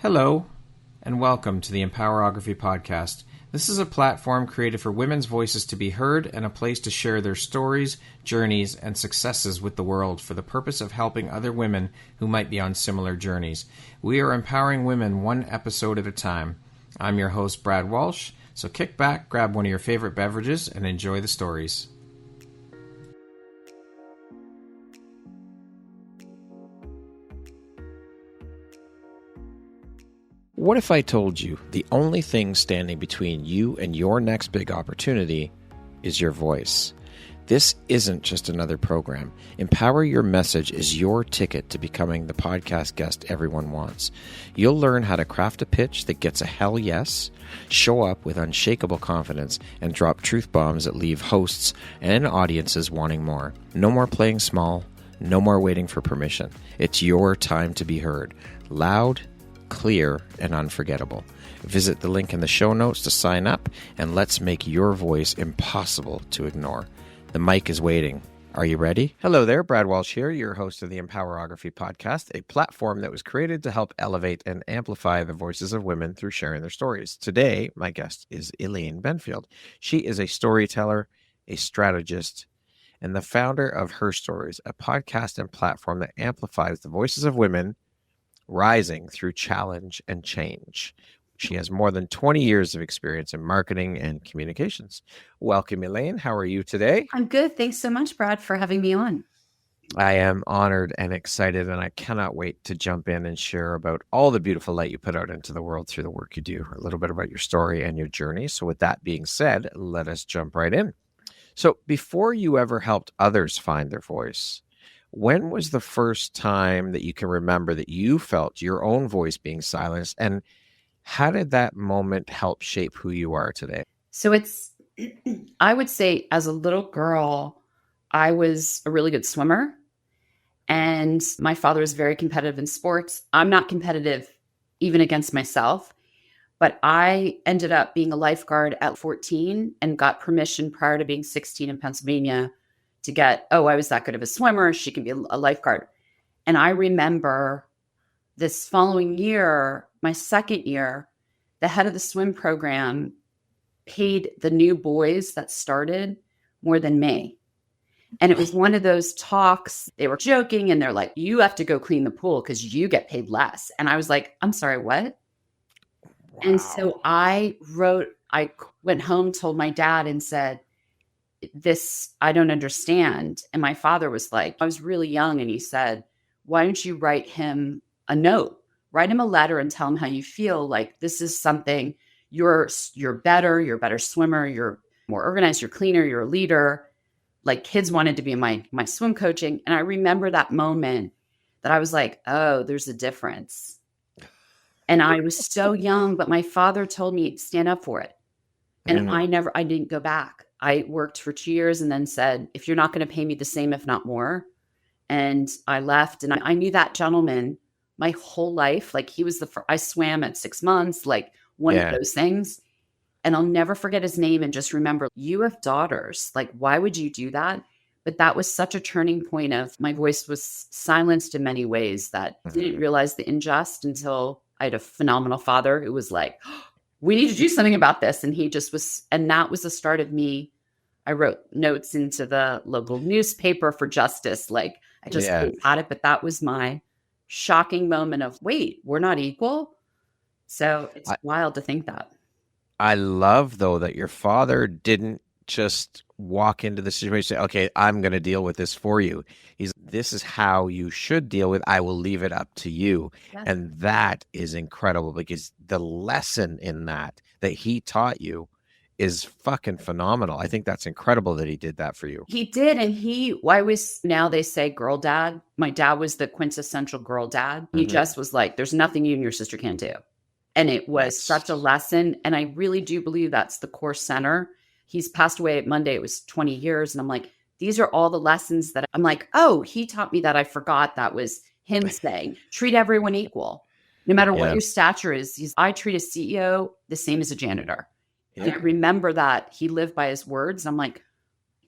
Hello, and welcome to the Empowerography Podcast. This is a platform created for women's voices to be heard and a place to share their stories, journeys, and successes with the world for the purpose of helping other women who might be on similar journeys. We are empowering women one episode at a time. I'm your host, Brad Walsh, so kick back, grab one of your favorite beverages, and enjoy the stories. What if I told you the only thing standing between you and your next big opportunity is your voice? This isn't just another program. Empower Your Message is your ticket to becoming the podcast guest everyone wants. You'll learn how to craft a pitch that gets a hell yes, show up with unshakable confidence, and drop truth bombs that leave hosts and audiences wanting more. No more playing small. No more waiting for permission. It's your time to be heard. Loud, clear, and unforgettable. Visit the link in the show notes to sign up, and let's make your voice impossible to ignore. The mic is waiting. Are you ready? Hello there, Brad Walsh here, your host of the Empowerography Podcast, a platform that was created to help elevate and amplify the voices of women through sharing their stories. Today, my guest is Elaine Benfield. She is a storyteller, a strategist, and the founder of Herstories, a podcast and platform that amplifies the voices of women rising through challenge and change. She has more than 20 years of experience in marketing and communications. Welcome, Elaine. How are you today? I'm good. Thanks so much, Brad, for having me on. I am honored and excited, and I cannot wait to jump in and share about all the beautiful light you put out into the world through the work you do, a little bit about your story and your journey. So with that being said, let us jump right in. So before you ever helped others find their voice, when was the first time that you can remember that you felt your own voice being silenced, and how did that moment help shape who you are today? So I would say as a little girl, I was a really good swimmer, and my father was very competitive in sports. I'm not competitive even against myself, but I ended up being a lifeguard at 14 and got permission prior to being 16 in Pennsylvania to get, I was that good of a swimmer. She can be a lifeguard. And I remember this following year, my second year, the head of the swim program paid the new boys that started more than me. And it was one of those talks, they were joking and they're like, you have to go clean the pool because you get paid less. And I was like, I'm sorry, what? Wow. And so I went home, told my dad and said, I don't understand. And my father was like, I was really young. And he said, why don't you write him a note, write him a letter and tell him how you feel. Like, this is something you're better, you're a better swimmer, you're more organized, you're cleaner, you're a leader. Like, kids wanted to be my swim coaching. And I remember that moment that I was like, oh, there's a difference. And I was so young, but my father told me, stand up for it. And I didn't go back. I worked for 2 years and then said, if you're not going to pay me the same, if not more. And I left, and I knew that gentleman my whole life. Like, he was I swam at 6 months, like one of those things. And I'll never forget his name and just remember, you have daughters. Like, why would you do that? But that was such a turning point of my voice was silenced in many ways that I didn't realize the unjust until I had a phenomenal father who was like, we need to do something about this. And he just was, and that was the start of me. I wrote notes into the local newspaper for justice. Like, I just had it, but that was my shocking moment of, wait, we're not equal. So it's wild to think that. I love, though, that your father didn't just walk into the situation and say, okay, I'm going to deal with this for you. This is how you should deal with. I will leave it up to you. Yes. And that is incredible, because the lesson in that he taught you is fucking phenomenal. I think that's incredible that he did that for you. He did. And now they say girl dad. My dad was the quintessential girl dad. He just was like, there's nothing you and your sister can't do. And it was such a lesson. And I really do believe that's the core center. He's passed away Monday. It was 20 years. And I'm like, these are all the lessons that I'm like, oh, he taught me that. I forgot that was him saying, treat everyone equal, no matter what your stature is. I treat a CEO the same as a janitor. Yeah. And I remember that he lived by his words. I'm like,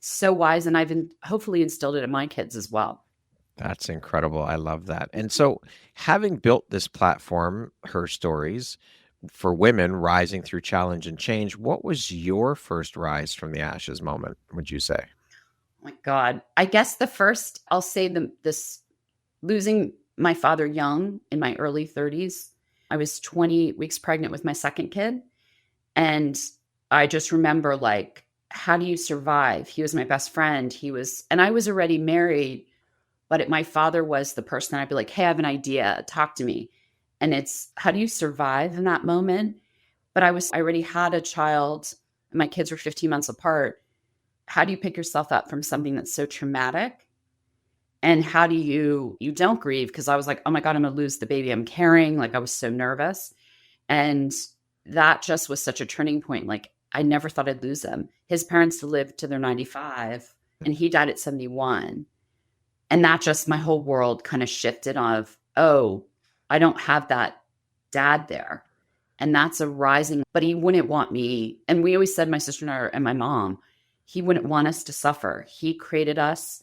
so wise. And I've hopefully instilled it in my kids as well. That's incredible. I love that. And so, having built this platform, Her Stories, for women rising through challenge and change, what was your first rise from the ashes moment, would you say? Oh my God. I guess the first, I'll say this losing my father young in my early 30s. I was 20 weeks pregnant with my second kid. And I just remember, like, how do you survive? He was my best friend. And I was already married, but my father was the person that I'd be like, hey, I have an idea, talk to me. And it's, how do you survive in that moment? But I already had a child, and my kids were 15 months apart. How do you pick yourself up from something that's so traumatic? And how do you don't grieve? Because I was like, oh my God, I'm gonna lose the baby I'm carrying. Like, I was so nervous. And that just was such a turning point. Like, I never thought I'd lose him. His parents lived to their 95 and he died at 71. And that just, my whole world kind of shifted of, oh, I don't have that dad there. And that's a rising, but he wouldn't want me. And we always said, my sister and my mom, he wouldn't want us to suffer. He created us.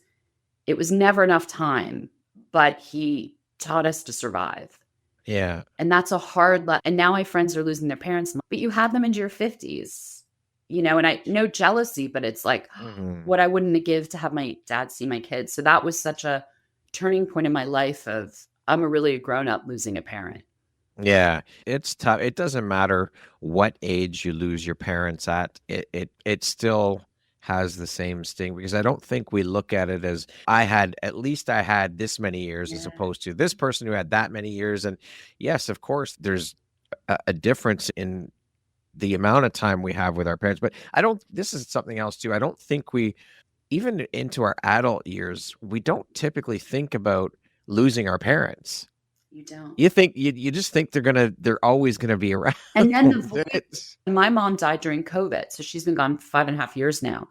It was never enough time, but he taught us to survive. Yeah. And that's a hard and now my friends are losing their parents, but you had them into your 50s, and I no jealousy, but it's like what I wouldn't give to have my dad see my kids. So that was such a turning point in my life of I'm a really grown up losing a parent. Yeah, it's tough. It doesn't matter what age you lose your parents at. It still has the same sting, because I don't think we look at it as at least I had this many years as opposed to this person who had that many years. And yes, of course, there's a difference in the amount of time we have with our parents. But this is something else too. I don't think even into our adult years, we don't typically think about losing our parents. You don't. You think you just think they're always gonna be around. And then my mom died during COVID, so she's been gone 5.5 years now.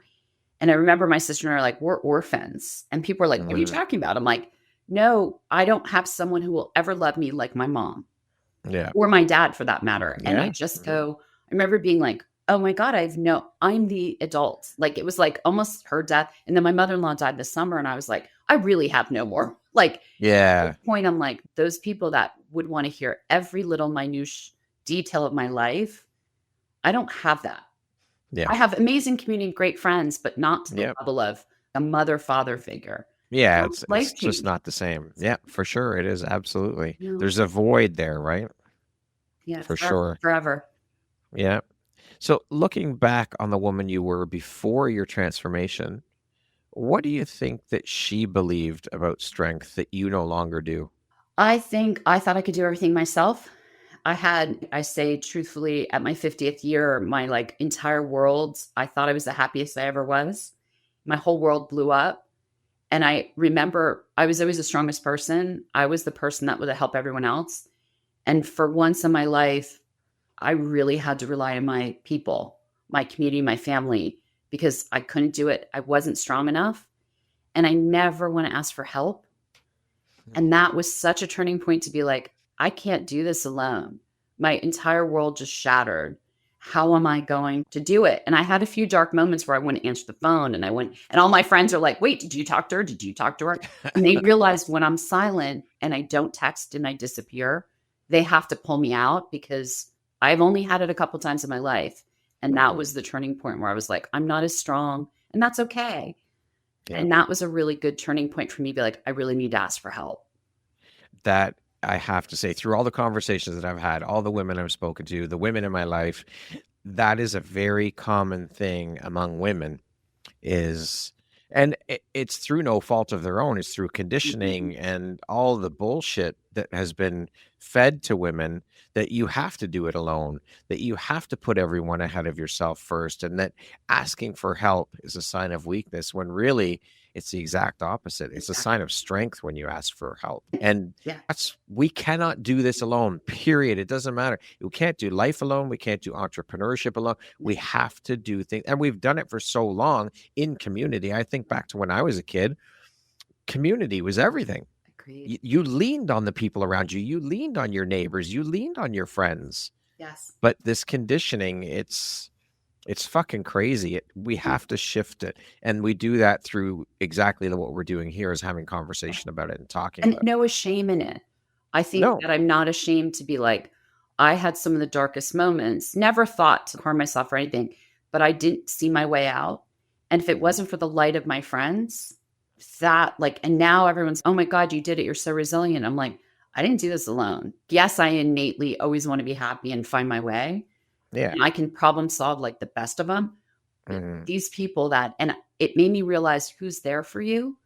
And I remember my sister and I are like, we're orphans, and people are like, "What are you talking about?" I'm like, "No, I don't have someone who will ever love me like my mom, or my dad for that matter." And I just go. I remember being like, "Oh my God, I'm the adult." Like, it was like almost her death, and then my mother-in-law died this summer, and I was like, I really have no more. Like, at this point, I'm like, those people that would want to hear every little minute detail of my life, I don't have that. I have amazing community, great friends, but not to the level of a mother-father figure. Yeah, it's just not the same. Yeah, for sure. It is. Absolutely. No. There's a void there, right? Yeah, for sure. Forever. Yeah. So looking back on the woman you were before your transformation, what do you think that she believed about strength that you no longer do? I think I thought I could do everything myself. I say truthfully, at my 50th year, my entire world, I thought I was the happiest I ever was. My whole world blew up. And I remember I was always the strongest person. I was the person that would help everyone else. And for once in my life, I really had to rely on my people, my community, my family, because I couldn't do it. I wasn't strong enough. And I never want to ask for help. And that was such a turning point to be like, I can't do this alone. My entire world just shattered. How am I going to do it? And I had a few dark moments where I wouldn't answer the phone, and all my friends are like, wait, did you talk to her? Did you talk to her? And they realized when I'm silent and I don't text and I disappear, they have to pull me out, because I've only had it a couple times in my life. And that was the turning point where I was like, I'm not as strong, and that's okay. Yeah. And that was a really good turning point for me to be like, I really need to ask for help. That, I have to say, through all the conversations that I've had, all the women I've spoken to, the women in my life, that is a very common thing among women, and it's through no fault of their own. It's through conditioning and all the bullshit that has been fed to women, that you have to do it alone, that you have to put everyone ahead of yourself first, and that asking for help is a sign of weakness, when it's the exact opposite. It's a sign of strength when you ask for help. And we cannot do this alone, period. It doesn't matter. We can't do life alone. We can't do entrepreneurship alone. We have to do things. And we've done it for so long in community. I think back to when I was a kid, community was everything. You leaned on the people around you. You leaned on your neighbors. You leaned on your friends. Yes. But this conditioning, It's fucking crazy. We have to shift it. And we do that through exactly what we're doing here is having conversation about it and talking And about it. no shame in it. I think No. that I'm not ashamed to be like, I had some of the darkest moments, never thought to harm myself or anything, but I didn't see my way out. And if it wasn't for the light of my friends, that like, and now everyone's, oh my God, you did it. You're so resilient. I'm like, I didn't do this alone. Yes, I innately always want to be happy and find my way. Yeah. And I can problem solve like the best of them. But Mhm. these people that, and it made me realize who's there for you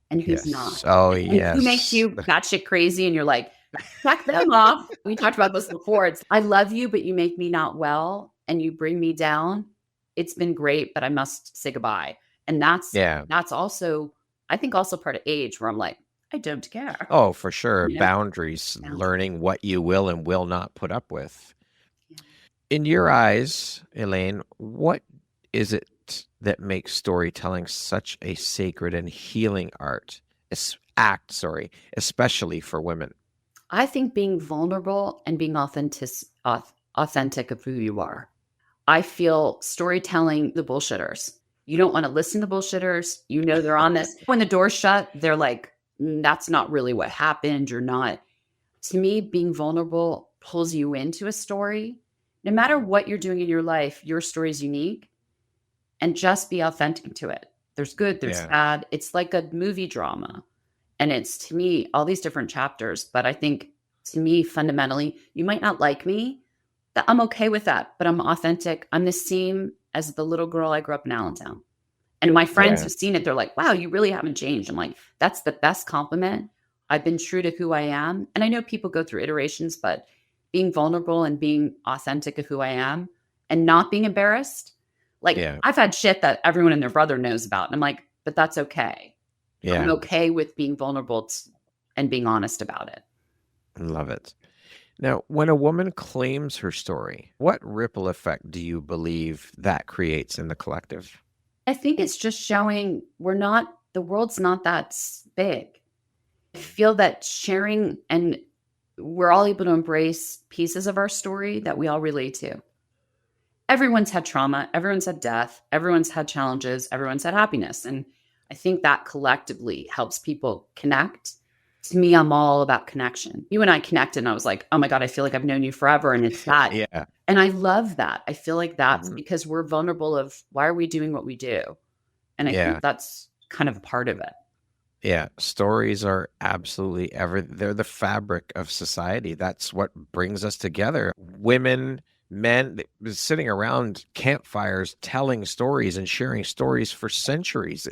and who's not. Yes. Oh, And who makes yes. you batshit crazy and you're like, check them off. We talked about this before. It's I love you, but you make me not well and you bring me down. It's been great, but I must say goodbye. And Yeah. that's also, I think also part of age where I'm like, I don't care. Oh, for sure. You know? Boundaries, Boundaries. learning what you will and will not put up with. Yeah. In your eyes, Elaine, what is it that makes storytelling such a sacred and healing especially for women? I think being vulnerable and being authentic of who you are. I feel storytelling the bullshitters. You don't want to listen to bullshitters. You know they're on this. When the door's shut, they're like, that's not really what happened. You're not. To me, being vulnerable pulls you into a story. No matter what you're doing in your life, your story is unique and just be authentic to it. There's good, there's Yeah. bad. It's like a movie drama. And it's to me, all these different chapters. But I think to me, fundamentally, you might not like me, that I'm okay with that, but I'm authentic. I'm the same as the little girl I grew up in Allentown. And my friends Yeah. who've seen it, they're like, wow, you really haven't changed. I'm like, that's the best compliment. I've been true to who I am. And I know people go through iterations, but being vulnerable and being authentic of who I am and not being embarrassed. Like Yeah. I've had shit that everyone and their brother knows about. And I'm like, but that's okay. I'm Yeah. okay with being vulnerable and being honest about it. Love it. Now, when a woman claims her story, what ripple effect do you believe that creates in the collective? I think it's just showing the world's not that big. I feel that sharing and we're all able to embrace pieces of our story that we all relate to. Everyone's had trauma, everyone's had death, everyone's had challenges, everyone's had happiness. And I think that collectively helps people connect. To me, I'm all about connection. You and I connected, and I was like, oh my God, I feel like I've known you forever. And it's that. Yeah. And I love that. I feel like that's Mhm. because we're vulnerable of why are we doing what we do? And I Yeah. think that's kind of a part of it. Yeah. Stories are absolutely they're the fabric of society. That's what brings us together. Women, men sitting around campfires telling stories and sharing stories for centuries.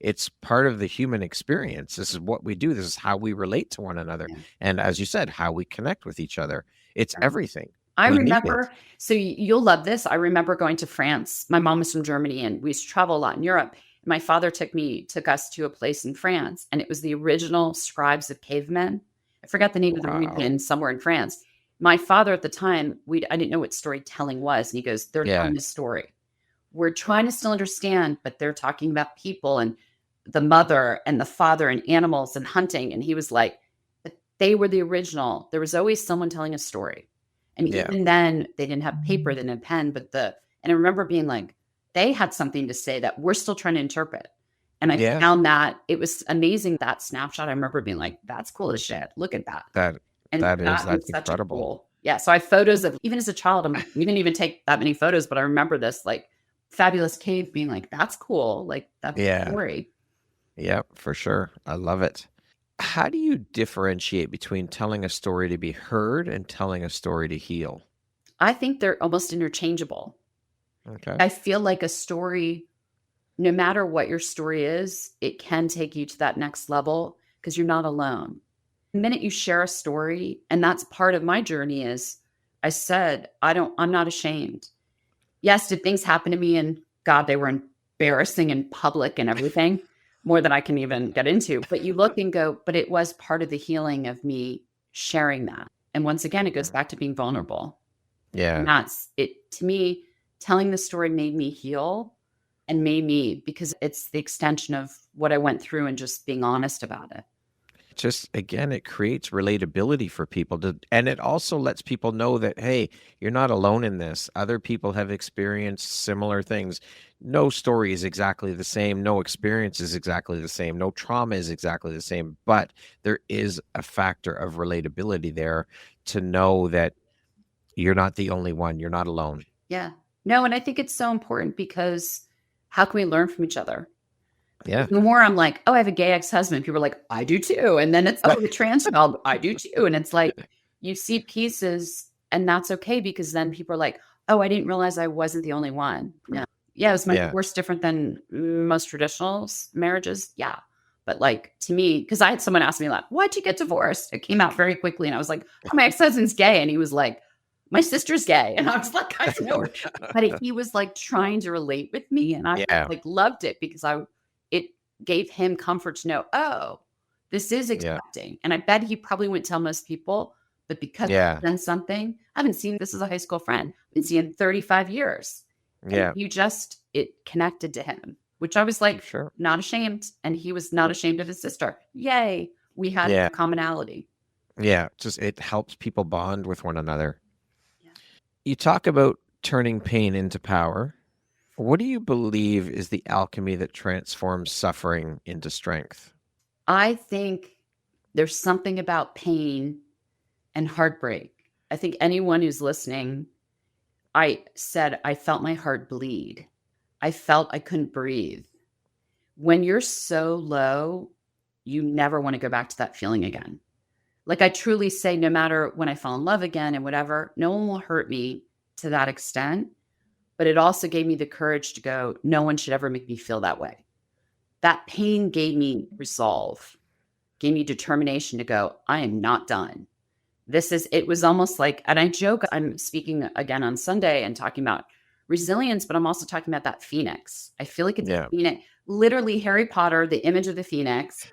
It's part of the human experience. This is what we do. This is how we relate to one another. Yeah. And as you said, how we connect with each other. It's Right. everything. I We need it. remember, so you'll love this. I remember going to France. My mom was from Germany and we used to travel a lot in Europe. My father took us to a place in France and it was the original Scribes of Cavemen. I forgot the name of the Wow. region somewhere in France. My father at the time, I didn't know what storytelling was. And he goes, they're Yeah. telling a story. We're trying to still understand, but they're talking about people and the mother and the father and animals and hunting. And he was like, but they were the original. There was always someone telling a story. And Yeah. even then, they didn't have paper, they didn't have pen, and I remember being like, they had something to say that we're still trying to interpret. And I Yeah. found that it was amazing that snapshot. I remember being like, that's cool as shit. Look at that. That And that that's was such a incredible. cool. Yeah. So I have photos of even as a child, we didn't even take that many photos, but I remember this like fabulous cave being like, that's cool. Like that's a Yeah. story. Yeah, for sure. I love it. How do you differentiate between telling a story to be heard and telling a story to heal? I think they're almost interchangeable. Okay. I feel like a story, no matter what your story is, it can take you to that next level because you're not alone. The minute you share a story, and that's part of my journey is I said, I'm not ashamed. Yes, did things happen to me and God, they were embarrassing in public and everything, more than I can even get into. But you look and go, but it was part of the healing of me sharing that. And once again, it goes back to being vulnerable. And Yeah. that's it to me, telling the story made me heal and made me because it's the extension of what I went through and just being honest about it. Just again, it creates relatability for people and it also lets people know that, hey, you're not alone in this. Other people have experienced similar things. No story is exactly the same. No experience is exactly the same. No trauma is exactly the same, but there is a factor of relatability there to know that you're not the only one. You're not alone. Yeah. No, and I think it's so important because how can we learn from each other? Yeah. The more I'm like, oh, I have a gay ex-husband, people are like, I do too. And then it's, oh, the trans child, I do too. And it's like, you see pieces and that's okay because then people are like, oh, I didn't realize I wasn't the only one. Yeah. Yeah. Was my divorce different than most traditional marriages? Yeah. But like to me, because I had someone ask me like, why'd you get divorced? It came out very quickly. And I was like, oh, my ex-husband's gay. And he was like, my sister's gay. And I was like, I know. But he was like trying to relate with me. And I like loved it because it gave him comfort to know, oh, this is accepting. Yeah. And I bet he probably wouldn't tell most people, but because I've done something, I haven't seen this as a high school friend. I've been seeing 35 years. Yeah. It connected to him, which I was like, not ashamed. And he was not ashamed of his sister. Yay. We had a commonality. Yeah. Just, it helps people bond with one another. Yeah. You talk about turning pain into power. What do you believe is the alchemy that transforms suffering into strength? I think there's something about pain and heartbreak. I think anyone who's listening, I said, I felt my heart bleed. I felt I couldn't breathe. When you're so low, you never want to go back to that feeling again. Like I truly say, no matter when I fall in love again and whatever, no one will hurt me to that extent. But it also gave me the courage to go, no one should ever make me feel that way. That pain gave me resolve, gave me determination to go, I am not done. It was almost like, and I joke, I'm speaking again on Sunday and talking about resilience, but I'm also talking about that phoenix. I feel like it's a phoenix, literally Harry Potter, the image of the phoenix.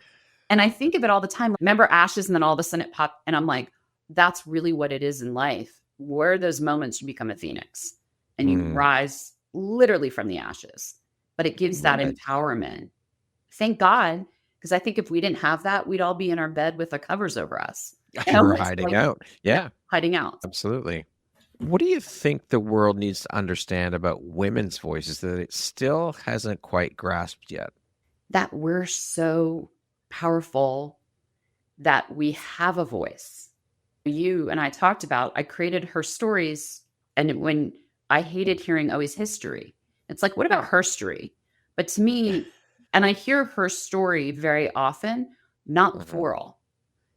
And I think of it all the time. Remember ashes and then all of a sudden it popped. And I'm like, that's really what it is in life. Where are those moments you become a phoenix? And you rise literally from the ashes, but it gives that empowerment. Thank God. Because I think if we didn't have that, we'd all be in our bed with the covers over us. We're hiding out. Yeah. Hiding out. Absolutely. What do you think the world needs to understand about women's voices that it still hasn't quite grasped yet? That we're so powerful that we have a voice. You and I talked about, I created Herstories. And when I hated hearing always history. It's like, what about Herstory? But to me, and I hear her story very often, not plural.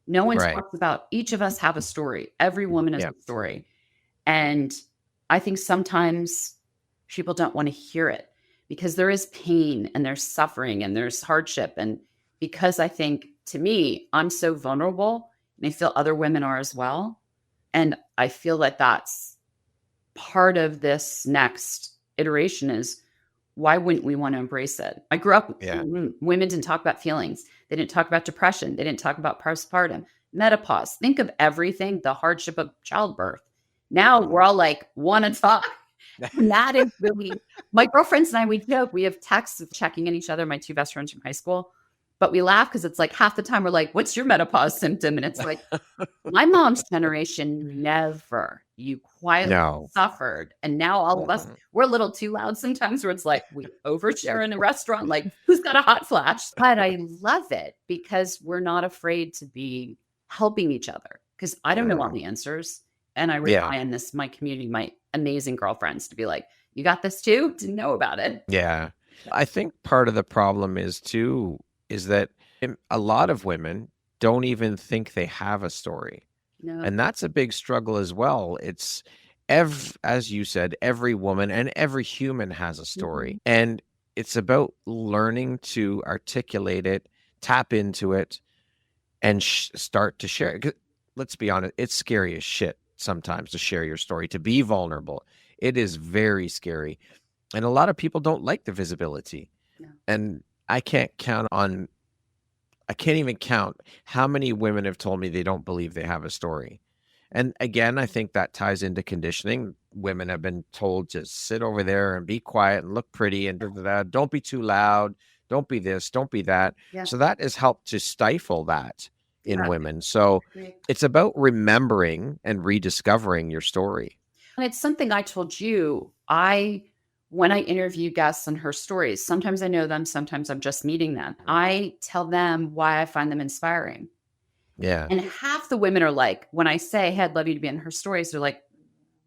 No one talks about each of us have a story. Every woman has a story. And I think sometimes people don't want to hear it because there is pain and there's suffering and there's hardship. And because I think to me, I'm so vulnerable and I feel other women are as well. And I feel that that's part of this next iteration is why wouldn't we want to embrace it? I grew up, women didn't talk about feelings. They didn't talk about depression. They didn't talk about postpartum, menopause. Think of everything, the hardship of childbirth. Now we're all like, want to talk. And that is really, my girlfriends and I, we joke, we have texts of checking in each other, my two best friends from high school. But we laugh because it's like half the time we're like, what's your menopause symptom? And it's like, my mom's generation never. You quietly suffered. And now all of us, we're a little too loud sometimes where it's like we overshare in a restaurant, like who's got a hot flash? But I love it because we're not afraid to be helping each other because I don't know all the answers. And I rely on this, my community, my amazing girlfriends to be like, you got this too? Didn't know about it. Yeah. I think part of the problem is that a lot of women don't even think they have a story. No. And that's a big struggle as well. It's, as you said, every woman and every human has a story. And it's about learning to articulate it, tap into it, and start to share it. Let's be honest, it's scary as shit sometimes to share your story, to be vulnerable. It is very scary. And a lot of people don't like the visibility. No. And I can't even count how many women have told me they don't believe they have a story. And again, I think that ties into conditioning. Women have been told to sit over there and be quiet and look pretty and don't be too loud. Don't be this, don't be that. Yeah. So that has helped to stifle that in Yeah, women. So I agree. it's about remembering and rediscovering your story. And it's something I told you. When I interview guests on Herstories, sometimes I know them, sometimes I'm just meeting them. I tell them why I find them inspiring. Yeah. And half the women are like, when I say, hey, I'd love you to be in Herstories, they're like,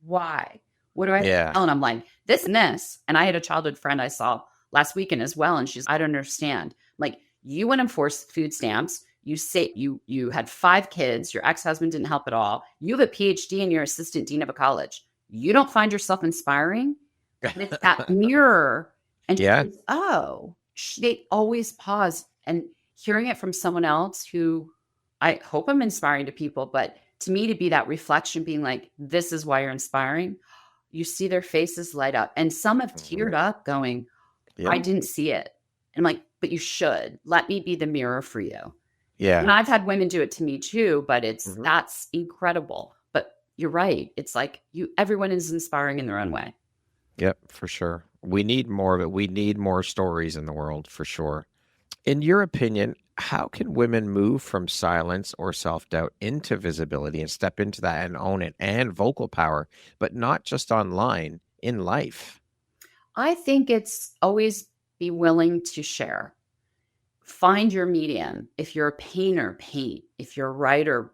why? What do I Yeah. tell? And I'm like, this and this. And I had a childhood friend I saw last weekend as well. And she's, I don't understand. I'm like, you went and forced food stamps. You say you had 5 kids. Your ex-husband didn't help at all. You have a PhD and you're assistant dean of a college. You don't find yourself inspiring? And it's that mirror. And she Yeah. goes, oh, they always pause. And hearing it from someone else who I hope I'm inspiring to people, but to me, to be that reflection, being like, this is why you're inspiring, you see their faces light up. And some have teared up going, I Yep. didn't see it. And I'm like, but you should. Let me be the mirror for you. Yeah. And I've had women do it to me too, but Mhm. that's incredible. But you're right. It's like everyone is inspiring in their own way. Yep, for sure. We need more of it. We need more stories in the world, for sure. In your opinion, how can women move from silence or self-doubt into visibility and step into that and own it and vocal power, but not just online, in life? I think it's always be willing to share. Find your medium. If you're a painter, paint. If you're a writer,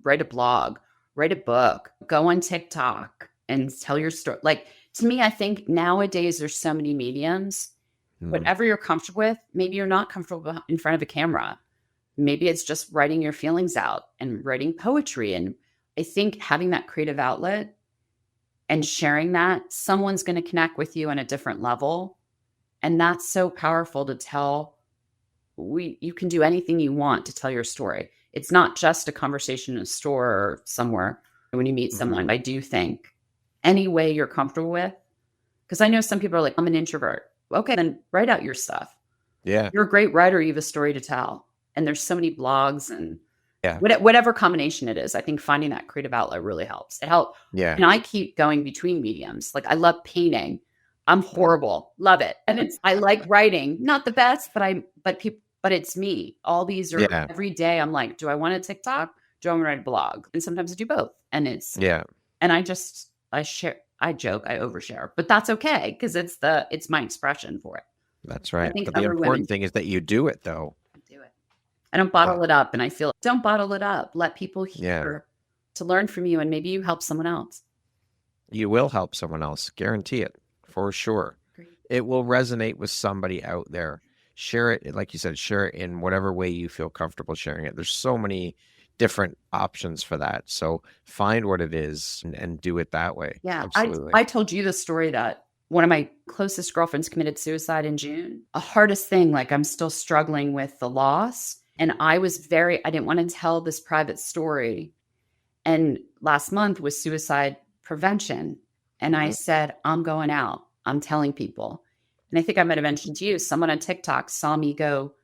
write a blog, write a book, go on TikTok and tell your story. Like, to me, I think nowadays there's so many mediums. Mm, Whatever you're comfortable with, maybe you're not comfortable in front of a camera. Maybe it's just writing your feelings out and writing poetry. And I think having that creative outlet and sharing that, someone's going to connect with you on a different level. And that's so powerful to tell. You can do anything you want to tell your story. It's not just a conversation in a store or somewhere when you meet mhm. someone. I do think any way you're comfortable with, because I know some people are like, I'm an introvert. Okay, then write out your stuff. Yeah. You're a great writer. You have a story to tell. And there's so many blogs and Yeah. whatever combination it is. I think finding that creative outlet really helps. It helps. Yeah. And I keep going between mediums. Like I love painting. I'm horrible. Love it. And I like writing. Not the best, but it's me. All these are Yeah. every day. I'm like, do I want a TikTok? Do I want to write a blog? And sometimes I do both. And Yeah. I share, I joke, I overshare, but that's okay. Cause it's my expression for it. That's I right. think But the other women important thing is that you do it, though. do it. I don't bottle it up. And I feel don't bottle it up. Let people Yeah. hear to learn from you. And maybe you help someone else. You will help someone else. Guarantee it, for sure. Great. It will resonate with somebody out there. Share it, like you said, share it in whatever way you feel comfortable sharing it. There's so many different options for that. So find what it is and do it that way. Yeah. Absolutely. I told you the story that one of my closest girlfriends committed suicide in June. A hardest thing, like I'm still struggling with the loss. And I didn't want to tell this private story. And last month was suicide prevention. And I said, I'm going out. I'm telling people. And I think I might have mentioned to you, someone on TikTok saw me go,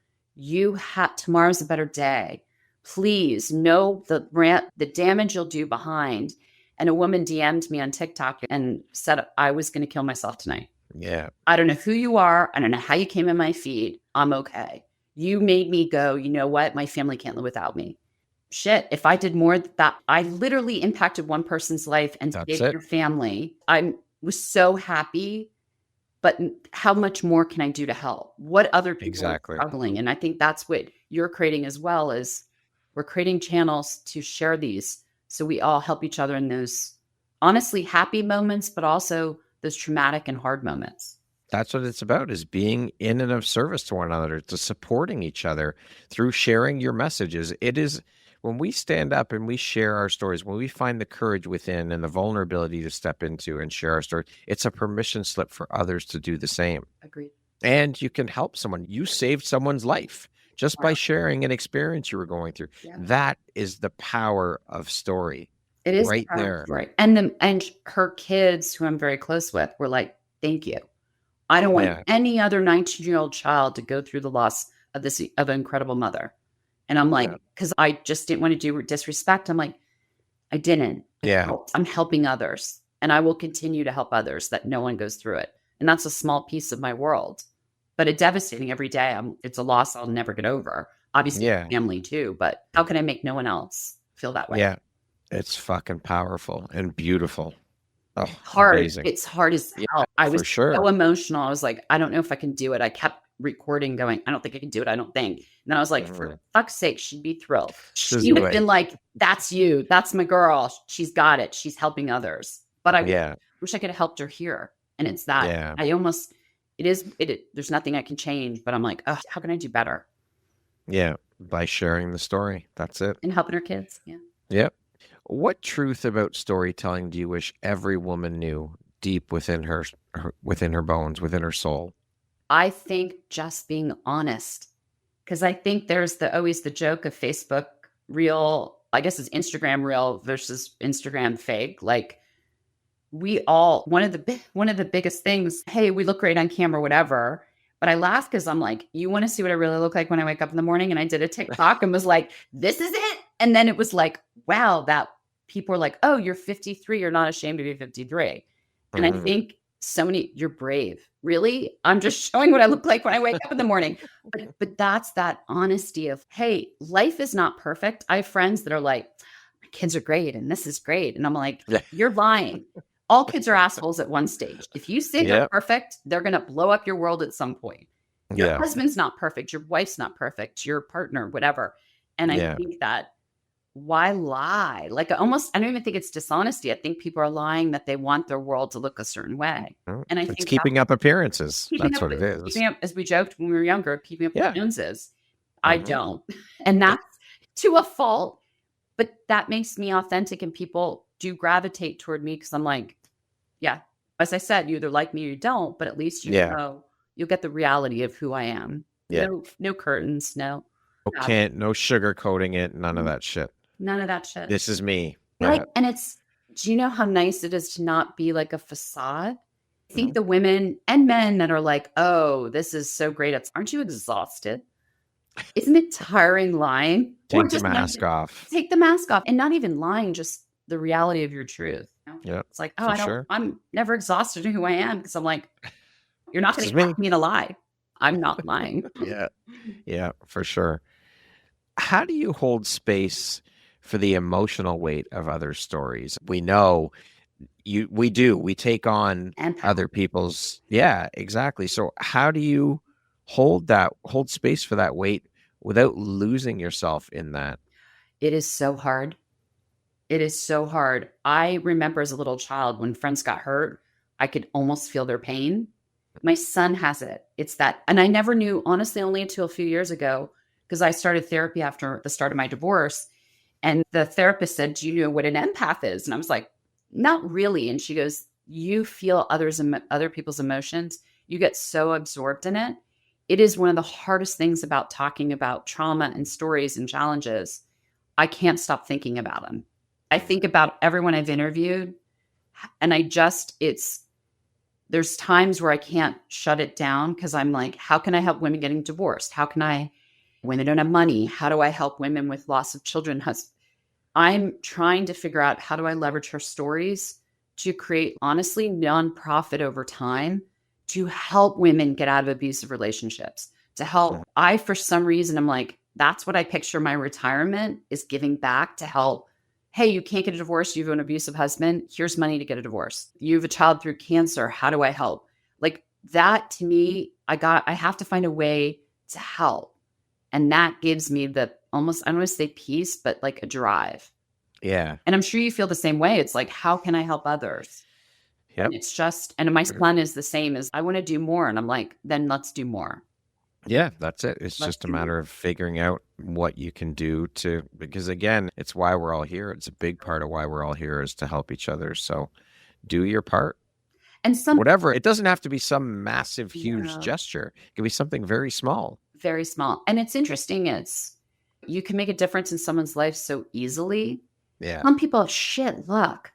tomorrow's a better day. Please know the damage you'll do behind. And a woman DM'd me on TikTok and said I was going to kill myself tonight. Yeah. I don't know who you are. I don't know how you came in my feed. I'm okay. You made me go, you know what? My family can't live without me. Shit, if I did more that, I literally impacted one person's life and That's saved it. your family. I was so happy, but how much more can I do to help? What other people Exactly. are struggling? And I think that's what you're creating as well, is we're creating channels to share these so we all help each other in those honestly happy moments, but also those traumatic and hard moments. That's what it's about, is being in and of service to one another, to supporting each other through sharing your messages. It is when we stand up and we share our stories, when we find the courage within and the vulnerability to step into and share our story, it's a permission slip for others to do the same. Agreed. And you can help someone. You saved someone's life just by sharing an experience you were going through. Yeah. That is the power of story. It is right there. Right. And her kids, who I'm very close with, were like, thank you. I don't want any other 19-year-old child to go through the loss of an incredible mother. And I'm like, because I just didn't want to do disrespect. I'm like, I didn't. I'm helping others. And I will continue to help others, that no one goes through it. And that's a small piece of my world. But it's devastating every day. It's a loss I'll never get over. Obviously Yeah. family too, but how can I make no one else feel that way? Yeah. It's fucking powerful and beautiful. Oh, Hard. amazing. It's hard as Yeah, hell. I was for sure. so emotional. I was like, I don't know if I can do it. I kept recording going, I don't think I can do it. I don't think. And then I was like, for fuck's sake, she'd be thrilled. Just She would have wait. been like, that's you. That's my girl. She's got it. She's helping others. But I Yeah. wish I could have helped her here. And it's that Yeah. there's nothing I can change, but I'm like, oh, how can I do better? Yeah. By sharing the story. That's it. And helping her kids. Yeah. Yep. What truth about storytelling do you wish every woman knew deep within within her bones, within her soul? I think just being honest, because I think there's always the joke of Facebook real, I guess it's Instagram real versus Instagram fake. Like we all, one of the biggest things, hey, we look great on camera, whatever. But I laugh because I'm like, you want to see what I really look like when I wake up in the morning? And I did a TikTok and was like, this is it. And then it was like, wow, that people are like, oh, you're 53. You're not ashamed to be 53. And I think you're brave. Really? I'm just showing what I look like when I wake up in the morning. But that's that honesty of, hey, life is not perfect. I have friends that are like, my kids are great and this is great. And I'm like, you're lying. All kids are assholes at one stage. If you say they're perfect, they're going to blow up your world at some point. Your husband's not perfect. Your wife's not perfect. Your partner, whatever. And I think that why lie? Like I don't even think it's dishonesty. I think people are lying that they want their world to look a certain way. And I think it's keeping up appearances. That's what it is. Keeping up, as we joked when we were younger, keeping up with Joneses. I don't. And that's to a fault. But that makes me authentic and people do gravitate toward me because I'm like, yeah, as I said, you either like me or you don't, but at least you know, you'll get the reality of who I am. Yeah. No curtains, no sugarcoating it, none of that shit. None of that shit. This is me. And do you know how nice it is to not be like a facade? I think the women and men that are like, oh, this is so great. Aren't you exhausted? Isn't it tiring lying? Take the mask off. Take the mask off and not even lying, just the reality of your truth. Yeah. It's like, oh, I'm never exhausted in who I am because I'm like, you're not going to catch me in a lie. I'm not lying. Yeah, for sure. How do you hold space for the emotional weight of other stories? We know we take on other people's. Yeah, exactly. So how do you hold space for that weight without losing yourself in that? It is so hard. It is so hard. I remember as a little child when friends got hurt, I could almost feel their pain. My son has it. It's that. And I never knew, honestly, only until a few years ago, because I started therapy after the start of my divorce. And the therapist said, do you know what an empath is? And I was like, not really. And she goes, you feel other people's emotions. You get so absorbed in it. It is one of the hardest things about talking about trauma and stories and challenges. I can't stop thinking about them. I think about everyone I've interviewed and there's times where I can't shut it down because I'm like, how can I help women getting divorced? When they don't have money, how do I help women with loss of children? I'm trying to figure out how do I leverage her stories to create, honestly, nonprofit over time to help women get out of abusive relationships, to help. For some reason, I'm like, that's what I picture my retirement is giving back to help. Hey, you can't get a divorce. You have an abusive husband. Here's money to get a divorce. You have a child through cancer. How do I help? Like that to me, I have to find a way to help. And that gives me the almost, I don't want to say peace, but like a drive. Yeah. And I'm sure you feel the same way. It's like, how can I help others? Yep. And it's just, and my son is the same as I want to do more. And I'm like, then let's do more. Yeah, that's it. It's just a matter of figuring out what you can do because again, it's why we're all here. It's a big part of why we're all here is to help each other. So do your part. And whatever, it doesn't have to be some massive, huge gesture. It can be something very small. Very small. And it's interesting. You can make a difference in someone's life so easily. Yeah. Some people have shit luck.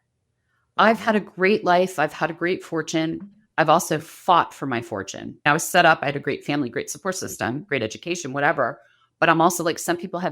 I've had a great life. I've had a great fortune. I've also fought for my fortune. I was set up. I had a great family, great support system, great education, whatever. But I'm also like, some people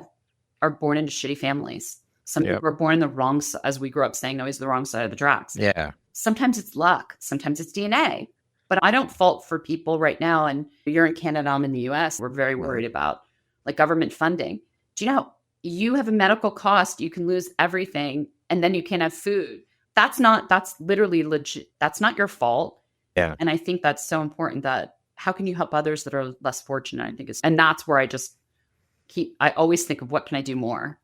are born into shitty families. Some people are born in the wrong, as we grew up saying, always the wrong side of the tracks. Yeah. Sometimes it's luck. Sometimes it's DNA. But I don't fault for people right now. And you're in Canada, I'm in the US. We're very worried about like government funding. Do you know you have a medical cost, you can lose everything and then you can't have food. That's literally legit. That's not your fault. Yeah. And I think that's so important, that how can you help others that are less fortunate? I think and that's where I always think of what can I do more?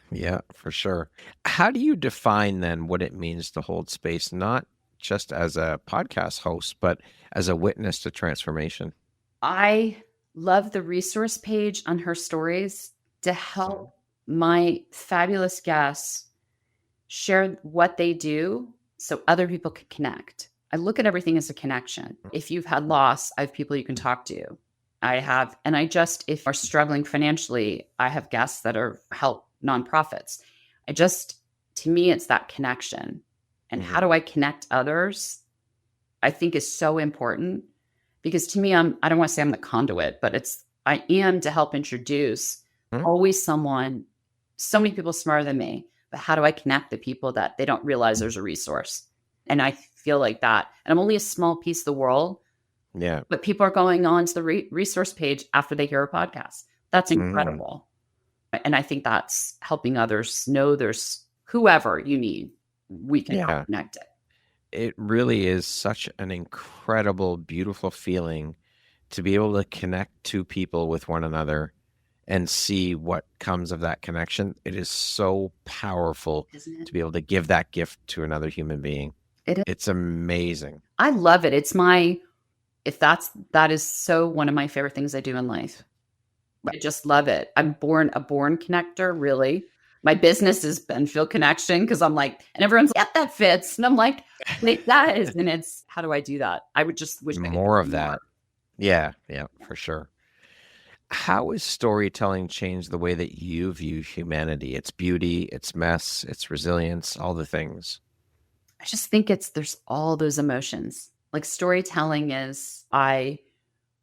Yeah, for sure. How do you define then what it means to hold space, not just as a podcast host, but as a witness to transformation? I love the resource page on Herstories to help my fabulous guests share what they do so other people can connect. I look at everything as a connection. If you've had loss, I have people you can talk to. If you're struggling financially, I have guests that help nonprofits. To me, it's that connection. And how do I connect others? I think is so important, because to me, I don't want to say I'm the conduit, but I am to help introduce always someone, so many people smarter than me, but how do I connect the people that they don't realize there's a resource? And I feel like that. And I'm only a small piece of the world. Yeah. But people are going on to the resource page after they hear a podcast. That's incredible. And I think that's helping others know there's whoever you need, we can help connect it. It really is such an incredible, beautiful feeling to be able to connect two people with one another and see what comes of that connection. It is so powerful to be able to give that gift to another human being. It's amazing. I love it. That is so one of my favorite things I do in life. I just love it. I'm a born connector, really. My business is Benfield Connection, because I'm like, and everyone's like, yeah, that fits. And I'm like, it does. And it's, how do I do that? I would just wish more of that. Yeah, for sure. How has storytelling changed the way that you view humanity? Its beauty, its mess, its resilience, all the things. I just think there's all those emotions. Like storytelling I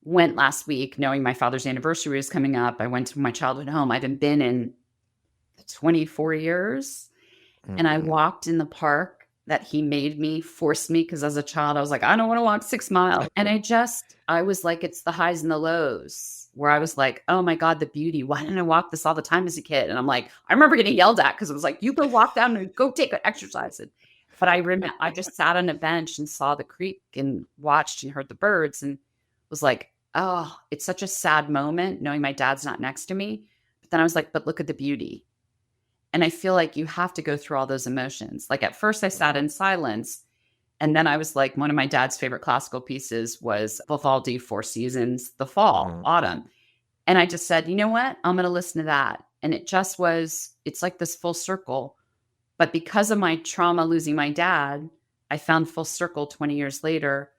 went last week knowing my father's anniversary was coming up. I went to my childhood home. I haven't been in 24 years. And I walked in the park that he forced me, because as a child, I was like, I don't want to walk 6 miles. And I was like, it's the highs and the lows, where I was like, oh my God, the beauty. Why didn't I walk this all the time as a kid? And I'm like, I remember getting yelled at because it was like, you go walk down and go take an exercise. But I just sat on a bench and saw the creek and watched and heard the birds and was like, oh, it's such a sad moment knowing my dad's not next to me. But then I was like, but look at the beauty. And I feel like you have to go through all those emotions. Like at first I sat in silence. And then I was like, one of my dad's favorite classical pieces was Vivaldi, Four Seasons, the fall, autumn. And I just said, you know what? I'm going to listen to that. And it's like this full circle. But because of my trauma, losing my dad, I found full circle 20 years later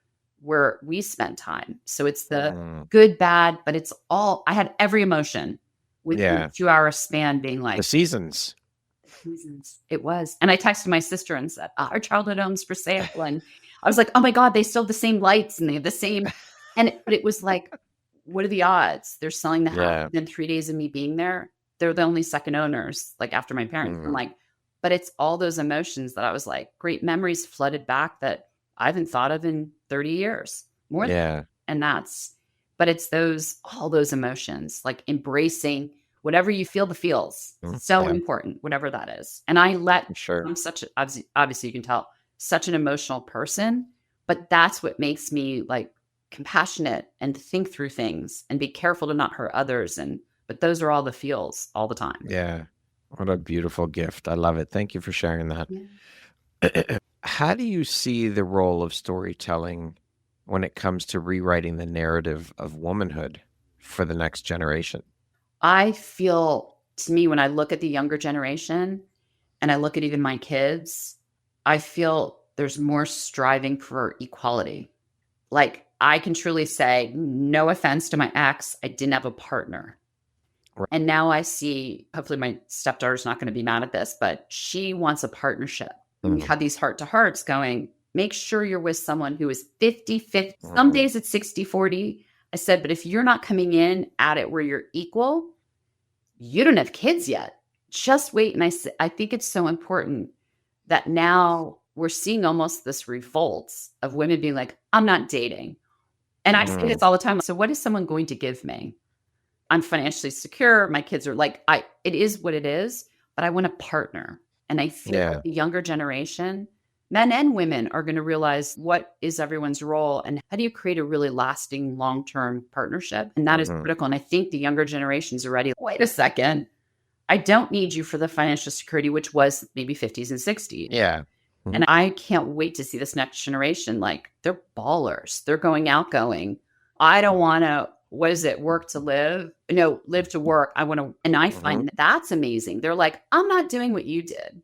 where we spent time. So it's the good, bad, but it's all, I had every emotion within a 2-hour span being like. The seasons. It was. And I texted my sister and said, our childhood home's for sale. And I was like, oh my God, they still have the same lights and they have the same. But it was like, what are the odds? They're selling the house within 3 days of me being there. They're the only second owners, like after my parents. I'm like, but it's all those emotions that I was like, great memories flooded back that I haven't thought of in 30 years. More than that. And but it's all those emotions, like embracing whatever you feel the feels. So important, whatever that is. And I'm obviously you can tell, such an emotional person, but that's what makes me like compassionate and think through things and be careful to not hurt others. But those are all the feels all the time. Yeah. What a beautiful gift. I love it. Thank you for sharing that. Yeah. How do you see the role of storytelling when it comes to rewriting the narrative of womanhood for the next generation? I feel, to me, when I look at the younger generation and I look at even my kids, I feel there's more striving for equality. Like I can truly say, no offense to my ex, I didn't have a partner. Right. And now I see, hopefully my stepdaughter's not going to be mad at this, but she wants a partnership. We had these heart-to-hearts going, make sure you're with someone who is 50-50. Some days it's 60-40. I said, but if you're not coming in at it where you're equal, you don't have kids yet. Just wait. And I think it's so important that now we're seeing almost this revolt of women being like, I'm not dating. And I say this all the time. So what is someone going to give me? I'm financially secure. My kids are like, it is what it is, but I want a partner. And I feel like the younger generation, men and women, are going to realize what is everyone's role and how do you create a really lasting long-term partnership? And that is critical. And I think the younger generations are ready. Wait a second. I don't need you for the financial security, which was maybe 50s and 60s. Yeah. And I can't wait to see this next generation. Like, they're ballers. They're outgoing. I don't want to, what is it? Work to live? No, live to work. I want to, and I find that's amazing. They're like, I'm not doing what you did.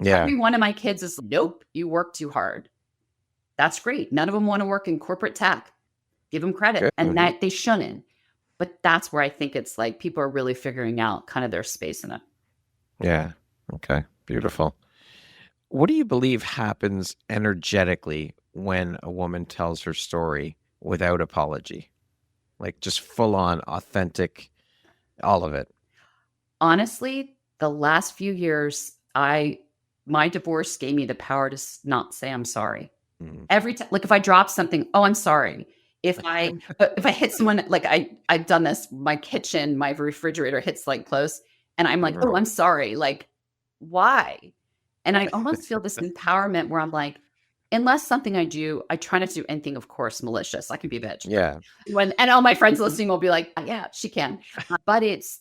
Yeah. Every one of my kids is, nope, you work too hard. That's great. None of them want to work in corporate tech. Give them credit. Good. And that they shouldn't. But that's where I think it's like people are really figuring out kind of their space in it. Yeah. Okay. Beautiful. What do you believe happens energetically when a woman tells her story without apology? Like just full on, authentic, all of it. Honestly, the last few years, my divorce gave me the power to not say I'm sorry. Every time, like if I drop something, oh, I'm sorry. If I hit someone, like I've done this, my kitchen, my refrigerator hits like close, and I'm like, oh, I'm sorry. Like, why? And I almost feel this empowerment where I'm like, unless something I do, I try not to do anything, of course, malicious. I can be a bitch. Yeah. And all my friends listening will be like, yeah, she can. But it's